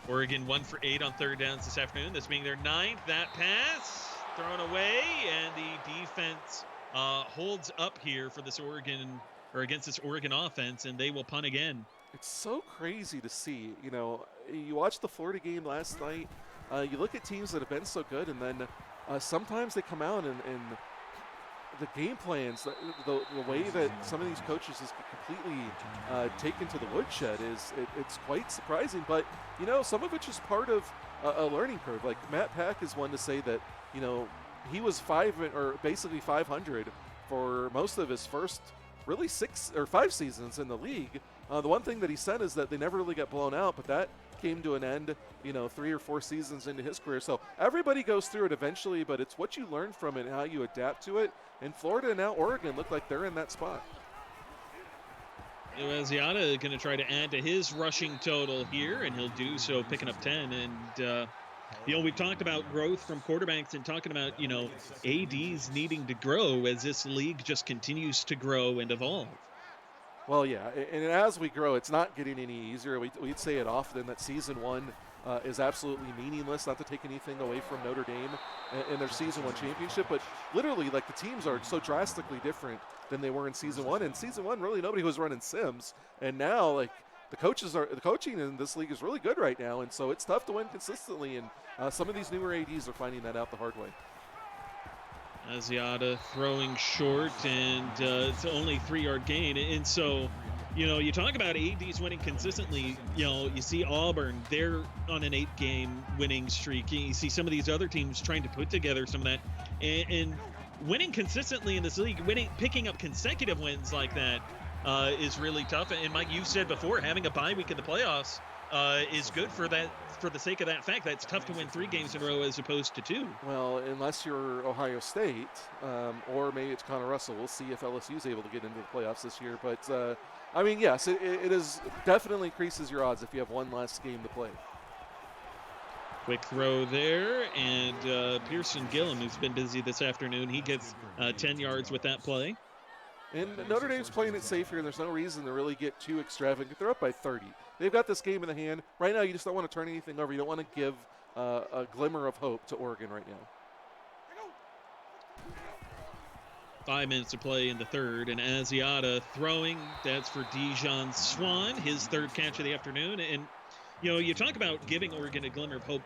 Oregon 1 for 8 on 3rd downs this afternoon. This being their 9th. That pass thrown away, and the defense holds up here for this against this Oregon offense, and they will punt again. It's so crazy to see. You watched the Florida game last night. You look at teams that have been so good, and then sometimes they come out and the game plans, the way that some of these coaches is completely taken to the woodshed it's quite surprising. But some of it's just part of a learning curve. Like Matt Pack is one to say that he was 500 for most of his first really 6 or 5 seasons in the league. The one thing that he said is that they never really got blown out, but that came to an end, 3 or 4 seasons into his career. So everybody goes through it eventually, but it's what you learn from it and how you adapt to it. And Florida and now Oregon look like they're in that spot. Asiata going to try to add to his rushing total here, and he'll do so, picking up 10. And, we've talked about growth from quarterbacks and talking about, ADs needing to grow as this league just continues to grow and evolve. Well, yeah, and as we grow, it's not getting any easier. We'd say it often that season 1 is absolutely meaningless, not to take anything away from Notre Dame in their season 1 championship, but literally, like, the teams are so drastically different than they were in season 1. In season 1, really nobody was running sims, and now, like, the coaching in this league is really good right now, and so it's tough to win consistently, and some of these newer ADs are finding that out the hard way. Asiata throwing short, and it's only 3-yard gain. And so, you talk about ADs winning consistently. You see Auburn, they're on an 8-game winning streak. You see some of these other teams trying to put together some of that. And winning consistently in this league, picking up consecutive wins like that is really tough. And Mike, you said before, having a bye week in the playoffs is good for that. For the sake of that fact, that it's tough to win 3 games in a row as opposed to 2. Well, unless you're Ohio State, or maybe it's Connor Russell. We'll see if LSU is able to get into the playoffs this year. But, yes, it is definitely increases your odds if you have one last game to play. Quick throw there, and Pearson Gillum, who's been busy this afternoon, he gets 10 yards with that play. And Notre Dame's playing it safe here, and there's no reason to really get too extravagant. They're up by 30. They've got this game in the hand. Right now, you just don't want to turn anything over. You don't want to give a glimmer of hope to Oregon right now. 5 minutes to play in the 3rd, and Asiata throwing. That's for Dijon Swan, his 3rd catch of the afternoon. And, you talk about giving Oregon a glimmer of hope.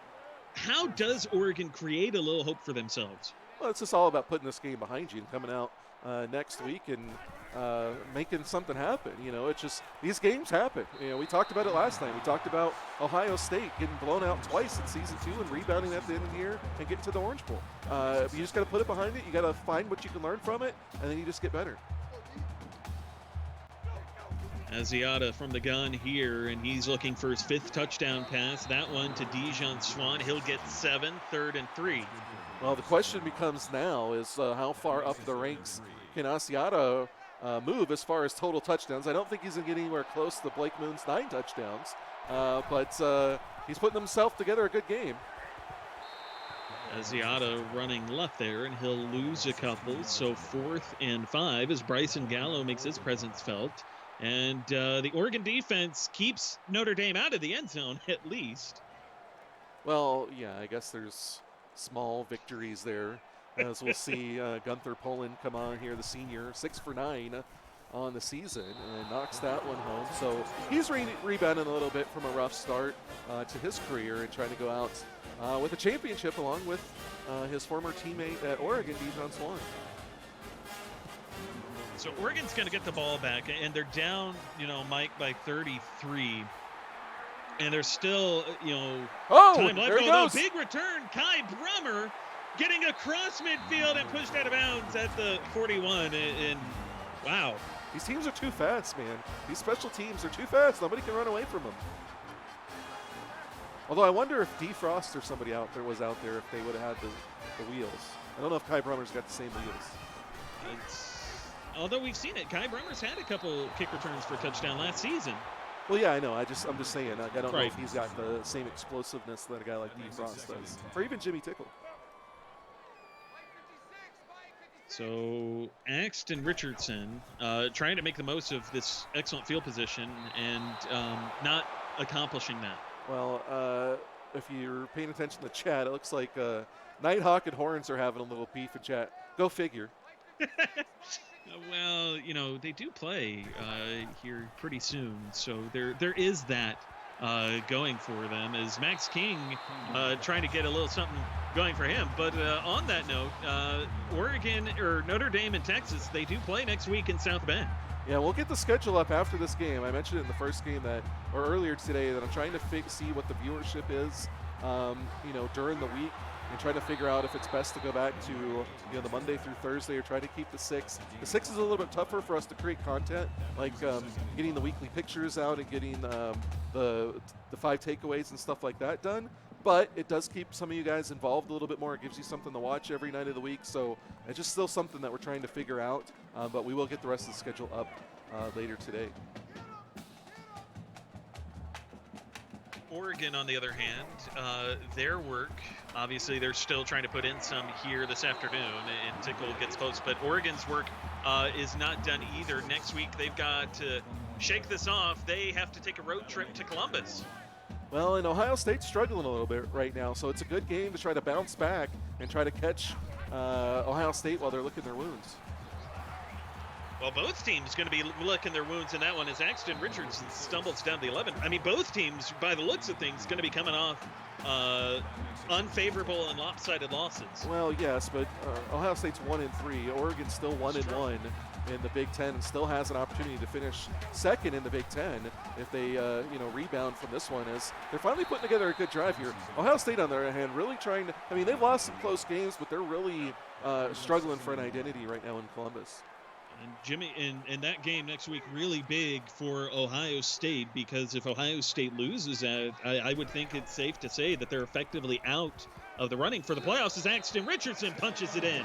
How does Oregon create a little hope for themselves? Well, it's just all about putting this game behind you and coming out next week and making something happen. It's just these games happen. We talked about it last night. We talked about Ohio State getting blown out twice in season 2 and rebounding at the end of the year and getting to the Orange Bowl. You just got to put it behind it. You got to find what you can learn from it, and then you just get better. Asiata from the gun here, and he's looking for his 5th touchdown pass. That one to Dijon Swan. He'll get 7, 3rd and 3. Well, the question becomes now is how far up the ranks can Asiata move as far as total touchdowns. I don't think he's going to get anywhere close to Blake Moon's 9 touchdowns, but he's putting himself together a good game. Asiata running left there, and he'll lose a couple. So 4th and 5 as Bryson Gallo makes his presence felt. And the Oregon defense keeps Notre Dame out of the end zone, at least. Well, yeah, I guess there's small victories there. As we'll see Gunther Poland come on here, the senior, 6 for 9 on the season, and knocks that one home. So he's rebounding a little bit from a rough start to his career and trying to go out with a championship along with his former teammate at Oregon, Dijon Swan. So Oregon's going to get the ball back, and they're down, Mike, by 33. And there's still, time left. There he goes. Big return. Kai Brummer getting across midfield and pushed out of bounds at the 41. And wow. These teams are too fast, man. These special teams are too fast. Nobody can run away from them. Although I wonder if Defrost or somebody out there was out there if they would have had the wheels. I don't know if Kai Brummer's got the same wheels. Although we've seen it, Kai Brummer's had a couple kick returns for a touchdown last season. Well, yeah, I know. I'm just saying. I don't know if he's got the same explosiveness that a guy like Defrost does, or even Jimmy Tickle. So Axton Richardson trying to make the most of this excellent field position and not accomplishing that. Well, if you're paying attention to the chat, it looks like Nighthawk and Horns are having a little beef in chat. Go figure. Well, they do play here pretty soon, so there is that going for them as Max King trying to get a little something going for him. But on that note, Oregon or Notre Dame and Texas, they do play next week in South Bend. Yeah, we'll get the schedule up after this game. I mentioned it in the first game or earlier today that I'm trying to see what the viewership is, during the week. And try to figure out if it's best to go back to the Monday through Thursday or try to keep the 6. The 6 is a little bit tougher for us to create content, like getting the weekly pictures out and getting the 5 takeaways and stuff like that done. But it does keep some of you guys involved a little bit more. It gives you something to watch every night of the week. So it's just still something that we're trying to figure out. But we will get the rest of the schedule up later today. Oregon, on the other hand, their work, obviously they're still trying to put in some here this afternoon, and Tickle gets close, but Oregon's work is not done either. Next week they've got to shake this off. They have to take a road trip to Columbus. Well, and Ohio State's struggling a little bit right now, so it's a good game to try to bounce back and try to catch Ohio State while they're licking their wounds. Well, both teams going to be licking their wounds in that one as Axton Richardson stumbles down the 11. I mean, both teams, by the looks of things, going to be coming off unfavorable and lopsided losses. Well, yes, but Ohio State's 1-3. Oregon's still 1-1 in the Big Ten and still has an opportunity to finish second in the Big Ten if they, rebound from this one. As they're finally putting together a good drive here. Ohio State, on the other hand, really trying to. I mean, they've lost some close games, but they're really struggling for an identity right now in Columbus. And Jimmy, in that game next week, really big for Ohio State, because if Ohio State loses, I would think it's safe to say that they're effectively out of the running for the playoffs as Axton Richardson punches it in.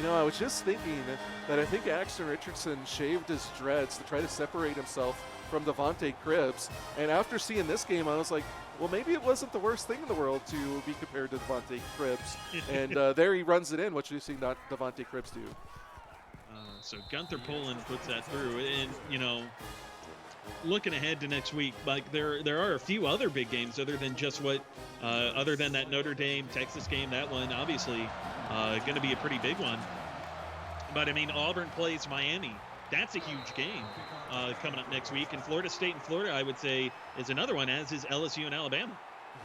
I was just thinking that I think Axton Richardson shaved his dreads to try to separate himself from Devontae Cribbs. And after seeing this game, I was like, well, maybe it wasn't the worst thing in the world to be compared to Devontae Cribbs. And there he runs it in, what you see Devontae Cribbs do. So Gunther Poland puts that through, and looking ahead to next week, like there are a few other big games other than just other than that Notre Dame Texas game. That one obviously going to be a pretty big one. But I mean, Auburn plays Miami. That's a huge game coming up next week, and Florida State and Florida, I would say, is another one, as is LSU and Alabama.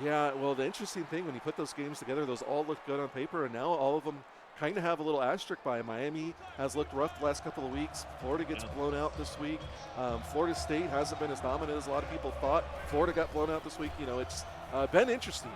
Yeah, well, the interesting thing when you put those games together, those all look good on paper, and now all of them kind of have a little asterisk by. Miami has looked rough the last couple of weeks. Florida gets blown out this week. Florida State hasn't been as dominant as a lot of people thought. Florida got blown out this week. It's been interesting.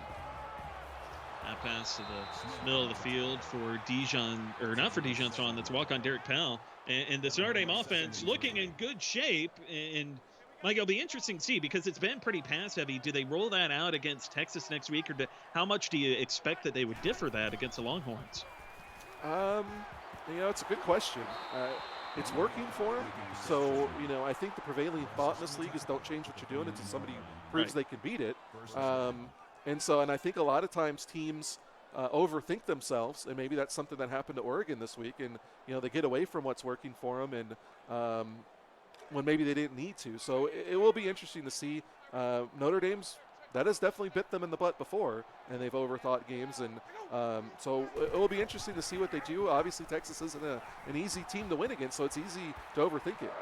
That pass to the middle of the field for Dijon, or not for Dijon Swan, that's a walk on Derek Powell. And the Notre Dame offense looking in good shape. And Mike, it'll be interesting to see because it's been pretty pass heavy. Do they roll that out against Texas next week, or how much do you expect that they would differ that against the Longhorns? It's a good question. It's working for them. So, I think the prevailing thought in this league is don't change what you're doing until somebody proves they can beat it. And I think a lot of times teams overthink themselves, and maybe that's something that happened to Oregon this week. And, they get away from what's working for them and when maybe they didn't need to. So it will be interesting to see. Notre Dame's, that has definitely bit them in the butt before, and they've overthought games. And so it will be interesting to see what they do. Obviously, Texas isn't an easy team to win against, so it's easy to overthink it.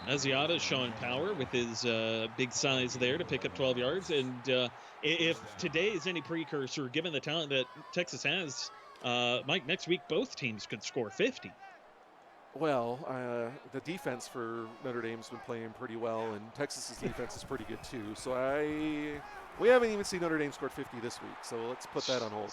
Asiata showing power with his big size there to pick up 12 yards. And if today is any precursor, given the talent that Texas has, Mike, next week both teams could score 50. Well, the defense for Notre Dame's been playing pretty well, and Texas's defense is pretty good too. So we haven't even seen Notre Dame score 50 this week, so let's put that on hold.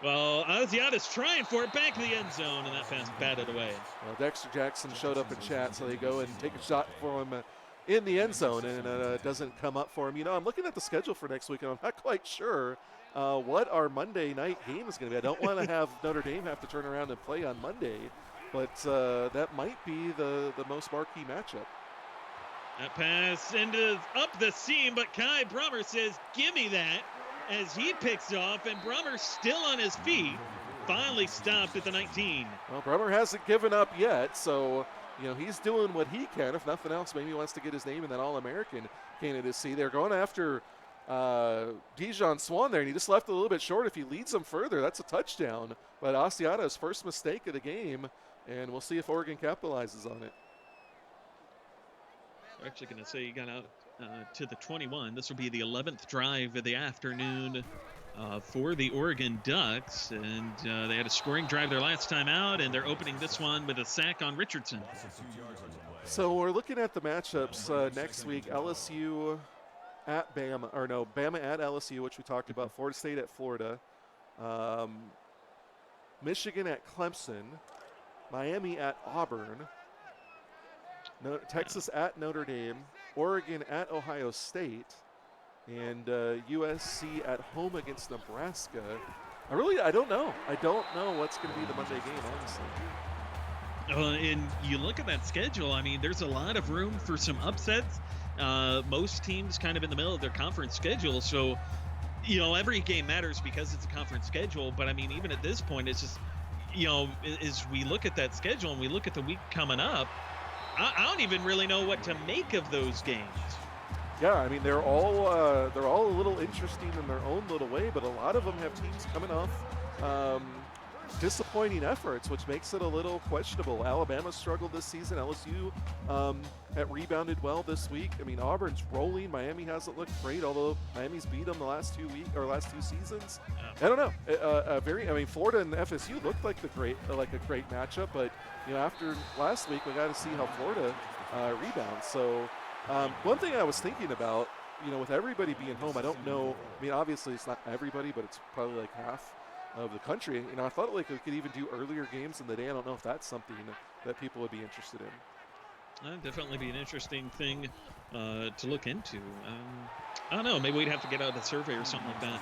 Well, Asiata's trying for it back to the end zone, and that pass batted away. Well, Dexter Jackson showed up in chat, so they go and take a shot for him in the end zone, and it doesn't come up for him. I'm looking at the schedule for next week, and I'm not quite sure what our Monday night game is going to be. I don't want to have Notre Dame have to turn around and play on Monday, but that might be the most marquee matchup. That pass up the seam, but Kai Brummer says, "Give me that," as he picks off, and Brummer's still on his feet. Finally stopped at the 19. Well, Brummer hasn't given up yet, so he's doing what he can. If nothing else, maybe he wants to get his name in that All-American candidacy. They're going after Dijon Swan there, and he just left a little bit short. If he leads them further, that's a touchdown. But Asiata's first mistake of the game, and we'll see if Oregon capitalizes on it. We're actually going to say he got out to the 21. This will be the 11th drive of the afternoon for the Oregon Ducks. And they had a scoring drive their last time out, and they're opening this one with a sack on Richardson. So we're looking at the matchups next week. LSU at Bama, Bama at LSU, which we talked about. Florida State at Florida. Michigan at Clemson. Miami at Auburn. Texas at Notre Dame. Oregon at Ohio State. And USC at home against Nebraska. I don't know. I don't know what's going to be the Monday game, honestly. And you look at that schedule, there's a lot of room for some upsets. Most teams kind of in the middle of their conference schedule. So, every game matters because it's a conference schedule. But, even at this point, it's just, as we look at that schedule and we look at the week coming up, I don't even really know what to make of those games. Yeah, they're all a little interesting in their own little way, but a lot of them have teams coming off disappointing efforts, which makes it a little questionable. Alabama struggled this season. LSU had rebounded well this week. Auburn's rolling. Miami hasn't looked great, although Miami's beat them the last 2 seasons. I don't know. Florida and FSU looked like a great matchup, but after last week, we got to see how Florida rebounds. So one thing I was thinking about, with everybody being home, I don't know. Obviously it's not everybody, but it's probably like half of the country. I thought we could even do earlier games in the day. I don't know if that's something that people would be interested in. That'd definitely be an interesting thing to look into. I don't know. Maybe we'd have to get out a survey or something like that.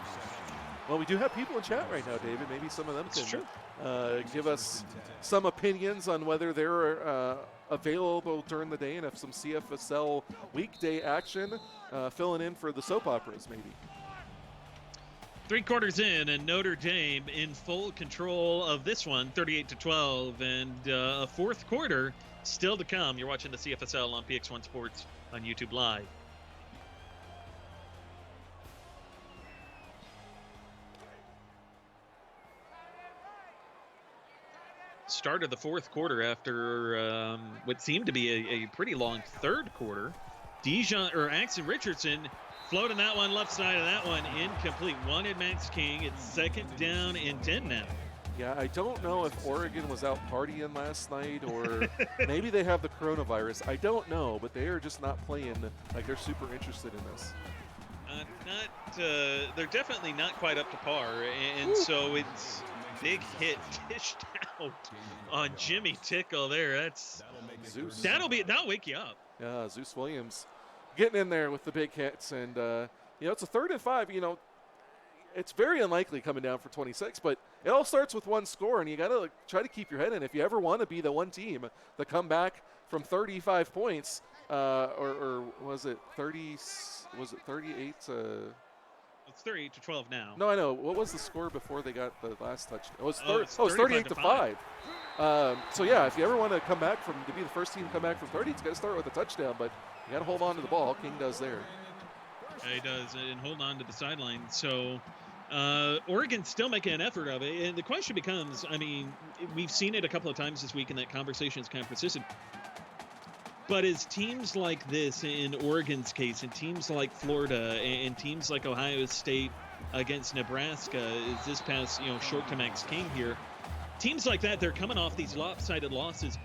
Well, we do have people in chat right now, David. Maybe some of them can give us some opinions on whether they're available during the day, and if some CFSL weekday action filling in for the soap operas, maybe. 3 quarters in, and Notre Dame in full control of this one, 38-12, and a fourth quarter still to come. You're watching the CFSL on PX1 Sports on YouTube Live. Start of the fourth quarter after what seemed to be a pretty long third quarter. Autzen Richardson floating that one left side of that one, incomplete. Wanted Max King. It's second down and 10 now. Yeah, I don't know if Oregon was out partying last night or maybe they have the coronavirus. I don't know, but they are just not playing like they're super interested in this. They're definitely not quite up to par, and so it's big hit dished out on Jimmy Tickle there. That's Zeus. that'll wake you up. Yeah, Zeus Williams getting in there with the big hits, and it's a 3rd and 5. It's very unlikely coming down for 26, but it all starts with one score, and you got to try to keep your head in. If you ever want to be the one team that come back from 35 points, or was it 30? Was it 38? It's 38-12 now. No, I know. What was the score before they got the last touchdown? It was, it's 38-5. So yeah, if you ever want to come back to be the first team to come back from 30, it's got to start with a touchdown, but you got to hold on to the ball. King does there. Yeah, he does, and hold on to the sideline. So Oregon's still making an effort of it, and the question becomes, I mean, we've seen it a couple of times this week, and that conversation is kind of persistent. But as teams like this, in Oregon's case, and teams like Florida, and teams like Ohio State against Nebraska, is this past short to Max King here, teams like that, they're coming off these lopsided losses.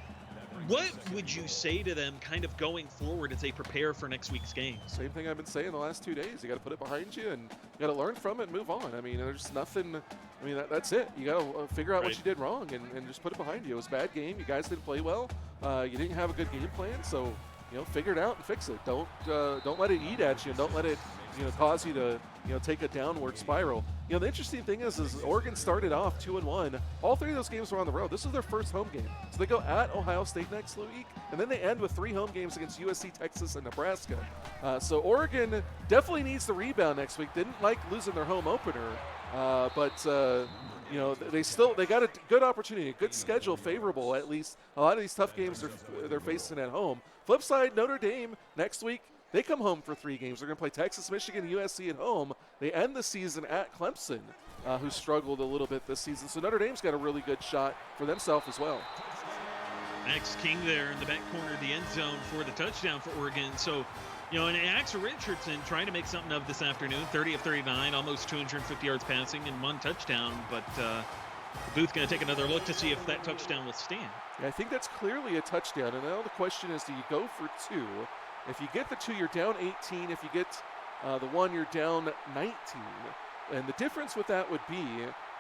What would you say to them kind of going forward as they prepare for next week's game? Same thing I've been saying the last 2 days. You got to put it behind you, and you got to learn from it and move on. I mean, there's nothing. I mean, that's it. You got to figure out what you did wrong and just put it behind you. It was a bad game. You guys didn't play well. You didn't have a good game plan, so figure it out and fix it. Don't let it eat at you, and don't let it cause you to take a downward spiral. The interesting thing is Oregon started off 2-1. All 3 of those games were on the road. This is their first home game. So they go at Ohio State next week, and then they end with 3 home games against USC, Texas, and Nebraska. So Oregon definitely needs the rebound next week. Didn't like losing their home opener, but they got a good opportunity, a good schedule, favorable at least. A lot of these tough games they're facing at home. Flip side, Notre Dame next week. They come home for 3 games. They're going to play Texas, Michigan, USC at home. They end the season at Clemson, who struggled a little bit this season. So Notre Dame's got a really good shot for themselves as well. Max King there in the back corner of the end zone for the touchdown for Oregon. So, and Axel Richardson trying to make something of this afternoon. 30 of 39, almost 250 yards passing and 1 touchdown. But Booth going to take another look to see if that touchdown will stand. Yeah, I think that's clearly a touchdown. And now the question is, do you go for 2? If you get the 2, you're down 18. If you get the 1, you're down 19. And the difference with that would be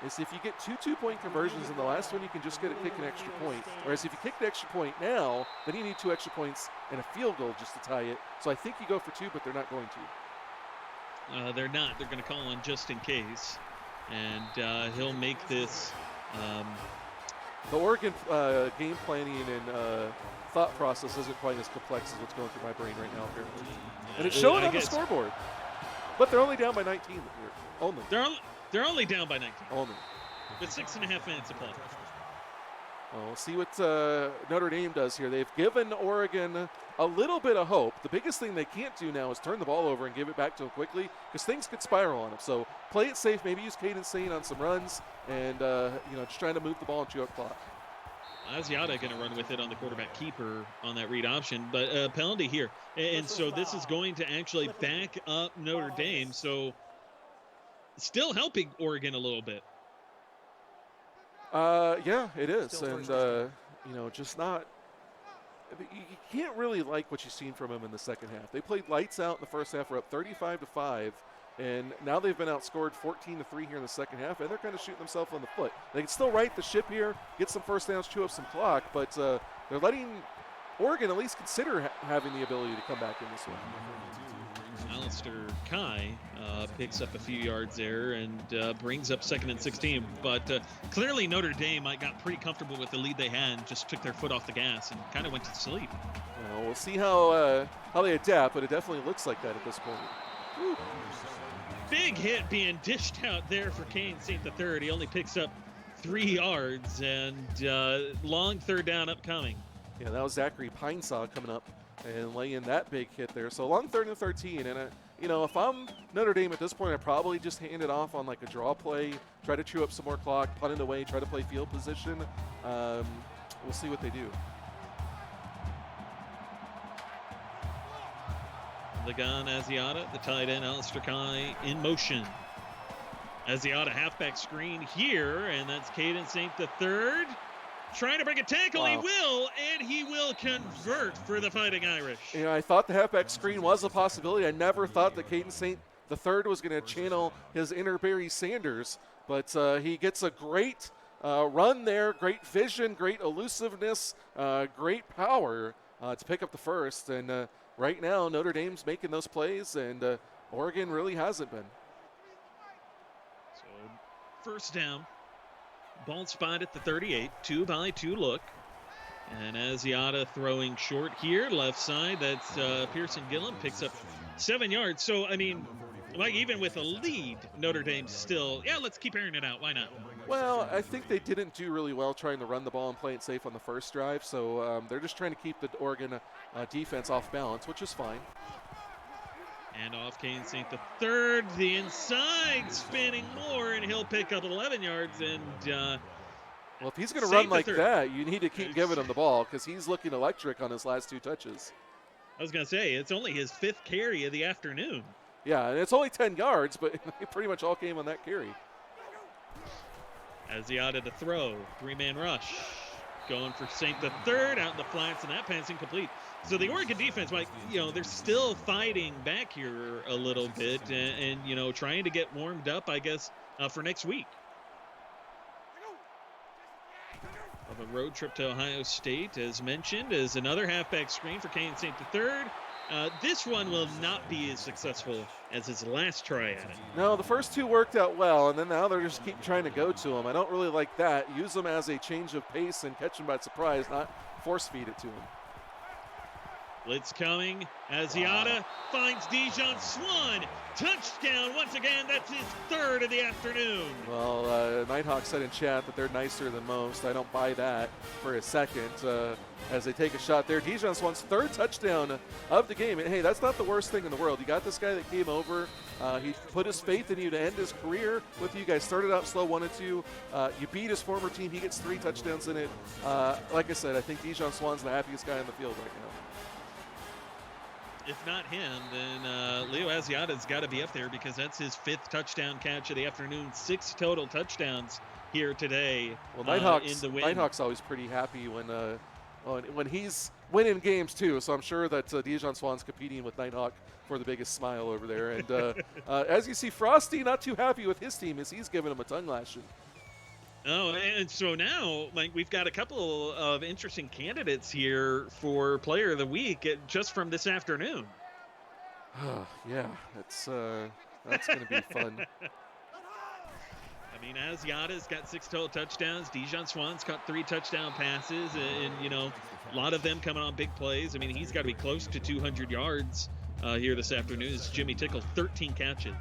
is if you get 2 2-point conversions in the last one, you can just kick an extra point. Whereas if you kick the extra point now, then you need 2 extra points and a field goal just to tie it. So I think you go for 2, but they're not going to. They're not. They're going to call on just in case. And he'll make this. The Oregon game planning and thought process isn't quite as complex as what's going through my brain right now here. And it's showing on the scoreboard. But they're only down by 19 here. Only. They're only down by 19. Only. With 6.5 minutes to play. Well, we'll see what Notre Dame does here. They've given Oregon a little bit of hope. The biggest thing they can't do now is turn the ball over and give it back to them quickly because things could spiral on them. So play it safe. Maybe use Caden Sane on some runs and, just trying to move the ball and chew up clock. Asiata going to run with it on the quarterback keeper on that read option, but penalty here. And so this is going to actually back up Notre Dame. So still helping Oregon a little bit. Yeah, it is. And, just not – you can't really like what you've seen from them in the second half. They played lights out in the first half. We're up 35-5. And now they've been outscored 14-3 here in the second half, and they're kind of shooting themselves on the foot. They can still right the ship here, get some first downs, chew up some clock, but they're letting Oregon at least consider having the ability to come back in this one. Alistair Kai picks up a few yards there and brings up 2nd and 16. But clearly Notre Dame got pretty comfortable with the lead they had and just took their foot off the gas and kind of went to sleep. Well, we'll see how they adapt, but it definitely looks like that at this point. Woo. Big hit being dished out there for Kane St. the third. He only picks up 3 yards and long 3rd down upcoming. Yeah, that was Zachary Pinesaw coming up and laying that big hit there. So long 3rd and 13. And, if I'm Notre Dame at this point, I'd probably just hand it off on like a draw play, try to chew up some more clock, punt it away, try to play field position. We'll see what they do. Lagan Asiata, the tight end, Alistair Kai in motion. As the Autzen halfback screen here, and that's Caden St. the third. Trying to break a tackle, Wow. he will, and he will convert for the Fighting Irish. You know, I thought the halfback screen was a possibility. I never thought that Caden St. the third was going to channel his inner Barry Sanders, but he gets a great run there, great vision, great elusiveness, great power to pick up the first. And right now, Notre Dame's making those plays, and Oregon really hasn't been. So first down. Ball spot at the 38, 2-by-2 look. And as Autzen throwing short here, left side, that's Pearson Gillum picks up 7 yards. So, I mean, like even with a lead, Notre Dame still, let's keep airing it out. Why not? Well, I think they didn't do really well trying to run the ball and play it safe on the first drive. So they're just trying to keep the Oregon defense off balance, which is fine. And off Caden St. the third, the inside spinning more, and he'll pick up 11 yards. And well, if he's going to run like that, you need to keep giving him the ball because he's looking electric on his last 2 touches. I was going to say, it's only his 5th carry of the afternoon. Yeah, and it's only 10 yards, but it pretty much all came on that carry. As Autzen to throw, 3-man rush. Going for St. the third out in the flats, and that pass incomplete. So the Oregon defense, Mike, they're still fighting back here a little bit and trying to get warmed up, I guess, for next week. Of a road trip to Ohio State, as mentioned, is another halfback screen for Caden St. the third. This one will not be as successful as his last try at it. No, the first 2 worked out well, and then now they're just keep trying to go to him. I don't really like that. Use them as a change of pace and catch him by surprise, not force feed it to him. Blitz coming as Autzen finds Dijon Swan. Touchdown once again. That's his 3rd of the afternoon. Well, Nighthawk said in chat that they're nicer than most. I don't buy that for a second as they take a shot there. Dijon Swan's 3rd touchdown of the game. And, hey, that's not the worst thing in the world. You got this guy that came over. He put his faith in you to end his career with you. You guys started out slow 1-2. You beat his former team. He gets 3 touchdowns in it. Like I said, I think Dijon Swan's the happiest guy on the field right now. If not him, then Leo Asiata's got to be up there because that's his 5th touchdown catch of the afternoon. 6 total touchdowns here today. Well, in the win. Nighthawk's always pretty happy when he's winning games too. So I'm sure that Dijon Swan's competing with Nighthawk for the biggest smile over there. And as you see, Frosty not too happy with his team as he's giving him a tongue lashing. Oh, and so now, Mike, we've got a couple of interesting candidates here for Player of the Week just from this afternoon. Yeah, that's going to be fun. I mean, Asiata's got 6 total touchdowns. Dijon Swan's got 3 touchdown passes, and a lot of them coming on big plays. I mean, he's got to be close to 200 yards here this afternoon. As Jimmy Tickle, 13 catches.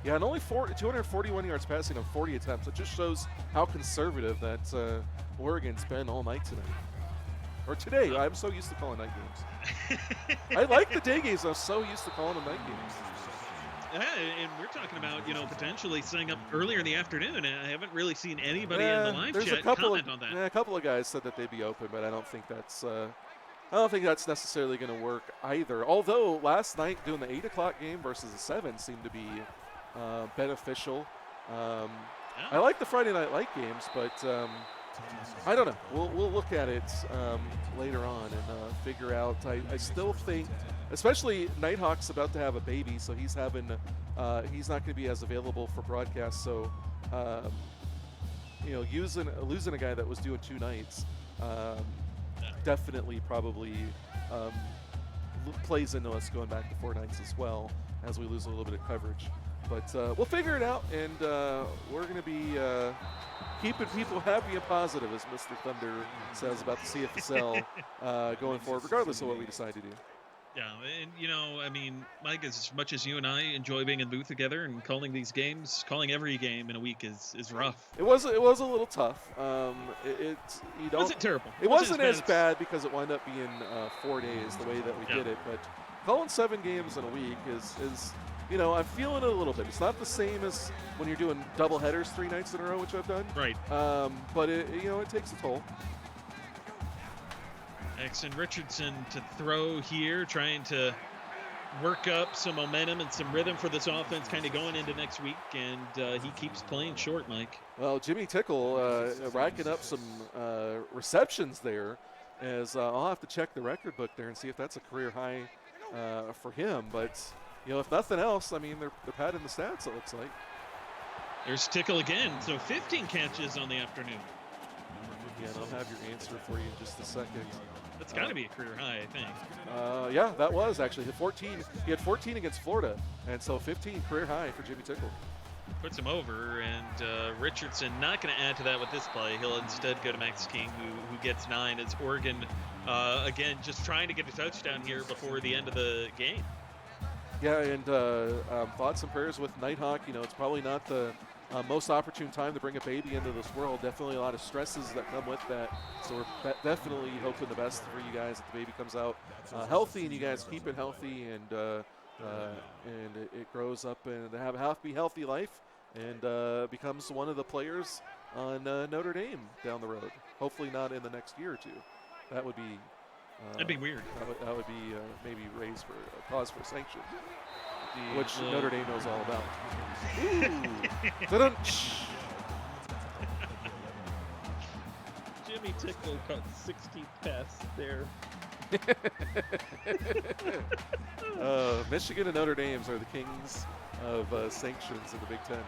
Yeah, and only 241 yards passing on 40 attempts. It just shows how conservative that Oregon's been all night tonight. Or today. I'm so used to calling night games. I like the day games. I'm so used to calling them night games. And we're talking about, potentially setting up earlier in the afternoon. And I haven't really seen anybody in the live chat comment on that. Yeah, a couple of guys said that they'd be open, but I don't think that's necessarily going to work either. Although last night doing the 8 o'clock game versus the 7 seemed to be beneficial. I like the Friday Night Light games, but I don't know. We'll look at it later on and figure out. I still think, especially Nighthawk's about to have a baby, so he's not going to be as available for broadcast. So losing a guy that was doing 2 nights definitely probably plays into us going back to 4 nights as well, as we lose a little bit of coverage. But we'll figure it out, and we're going to be keeping people happy and positive, as Mr. Thunder says about the CFSL going forward, regardless of what we decide to do. Yeah, and Mike, as much as you and I enjoy being in the booth together and calling these games, calling every game in a week is rough. It was a little tough. Was it terrible? It wasn't as bad because it wound up being 4 days the way that we did it, but calling 7 games in a week is I'm feeling it a little bit. It's not the same as when you're doing double headers 3 nights in a row, which I've done. Right. But it takes a toll. Exon Richardson to throw here, trying to work up some momentum and some rhythm for this offense kind of going into next week, and he keeps playing short, Mike. Well, Jimmy Tickle racking up some receptions there, as I'll have to check the record book there and see if that's a career high for him. But, if nothing else, I mean, they're padding the stats, it looks like. There's Tickle again, so 15 catches on the afternoon. Yeah, and I'll have your answer for you in just a second. That's got to be a career high, I think. Yeah, that was actually. He had 14 against Florida, and so 15 career high for Jimmy Tickle. Puts him over, and Richardson not going to add to that with this play. He'll instead go to Max King, who gets 9, as Oregon, again, just trying to get a touchdown here before the end of the game. Yeah, and thoughts and prayers with Nighthawk. It's probably not the most opportune time to bring a baby into this world. Definitely a lot of stresses that come with that. So we're definitely hoping the best for you guys, that the baby comes out healthy, and you guys keep it healthy, and it grows up and be healthy life, and becomes one of the players on Notre Dame down the road. Hopefully not in the next year or two. That would be that'd be weird. That would be maybe raised for a cause for sanction, which Notre Dame knows all about. Ooh. Jimmy Tickle caught 16th pass there. Michigan and Notre Dame are the kings of sanctions in the Big Ten.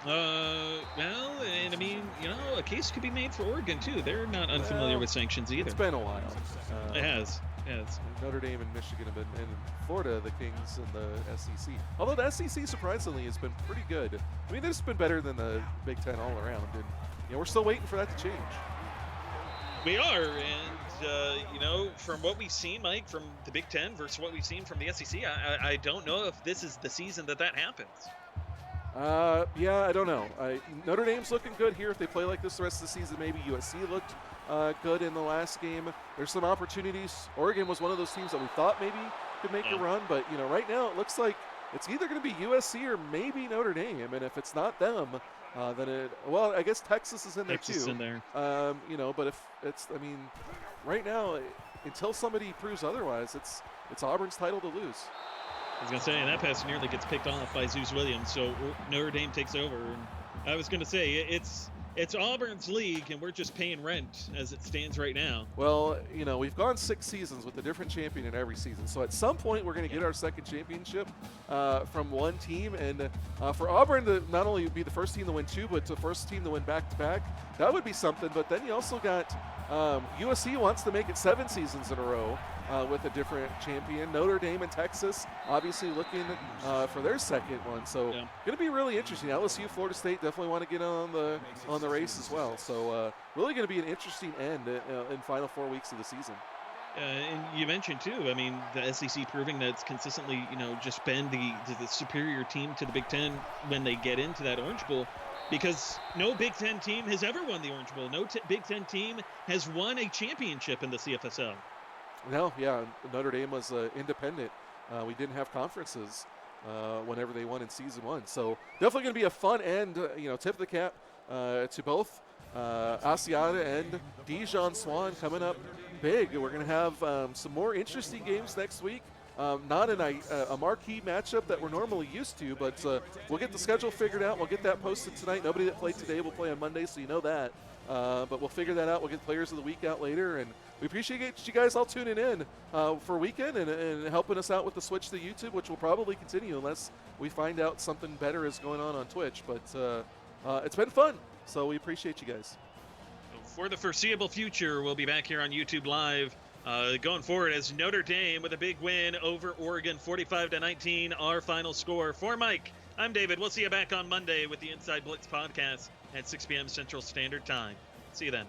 Well, and I mean, a case could be made for Oregon too. They're not unfamiliar with sanctions either. It's been a while. It has. Notre Dame and Michigan have been, and Florida, the kings in the SEC. Although the SEC surprisingly has been pretty good. I mean, this has been better than the Big Ten all around, and we're still waiting for that to change. We are, and from what we've seen, Mike, from the Big Ten versus what we've seen from the SEC, I don't know if this is the season that happens. Yeah, I don't know. Notre Dame's looking good here. If they play like this the rest of the season, maybe USC looked good in the last game. There's some opportunities. Oregon was one of those teams that we thought maybe could make a run, but right now it looks like it's either going to be USC or maybe Notre Dame. And if it's not them, then I guess Texas is in there Texas too. In there. But if it's, right now, until somebody proves otherwise, it's Auburn's title to lose. I was going to say, and that pass nearly gets picked off by Zeus Williams, so Notre Dame takes over. And I was going to say, it's Auburn's league, and we're just paying rent as it stands right now. Well, we've gone 6 seasons with a different champion in every season. So at some point, we're going to get our second championship from one team. And for Auburn to not only be the first team to win 2, but the first team to win back-to-back, that would be something. But then you also got USC wants to make it 7 seasons in a row with a different champion. Notre Dame and Texas obviously looking for their second one. So going to be really interesting. LSU, Florida State definitely want to get on the race as well. So really going to be an interesting end in final 4 weeks of the season. And you mentioned too, I mean, the SEC proving that it's consistently, just been the superior team to the Big Ten when they get into that Orange Bowl. Because no Big Ten team has ever won the Orange Bowl. No Big Ten team has won a championship in the CFSL. No, yeah, Notre Dame was independent. We didn't have conferences whenever they won in season 1. So definitely going to be a fun end, tip of the cap to both Asiata and Dijon Swan coming up big. We're going to have some more interesting games next week. Not in a marquee matchup that we're normally used to, but we'll get the schedule figured out. We'll get that posted tonight. Nobody that played today will play on Monday, so you know that. But we'll figure that out. We'll get players of the week out later, and we appreciate you guys all tuning in for weekend and helping us out with the switch to YouTube, which will probably continue unless we find out something better is going on Twitch. But it's been fun, so we appreciate you guys. For the foreseeable future, we'll be back here on YouTube Live going forward as Notre Dame with a big win over Oregon, 45-19, our final score. For Mike, I'm David. We'll see you back on Monday with the Inside Blitz podcast at 6 p.m. Central Standard Time. See you then.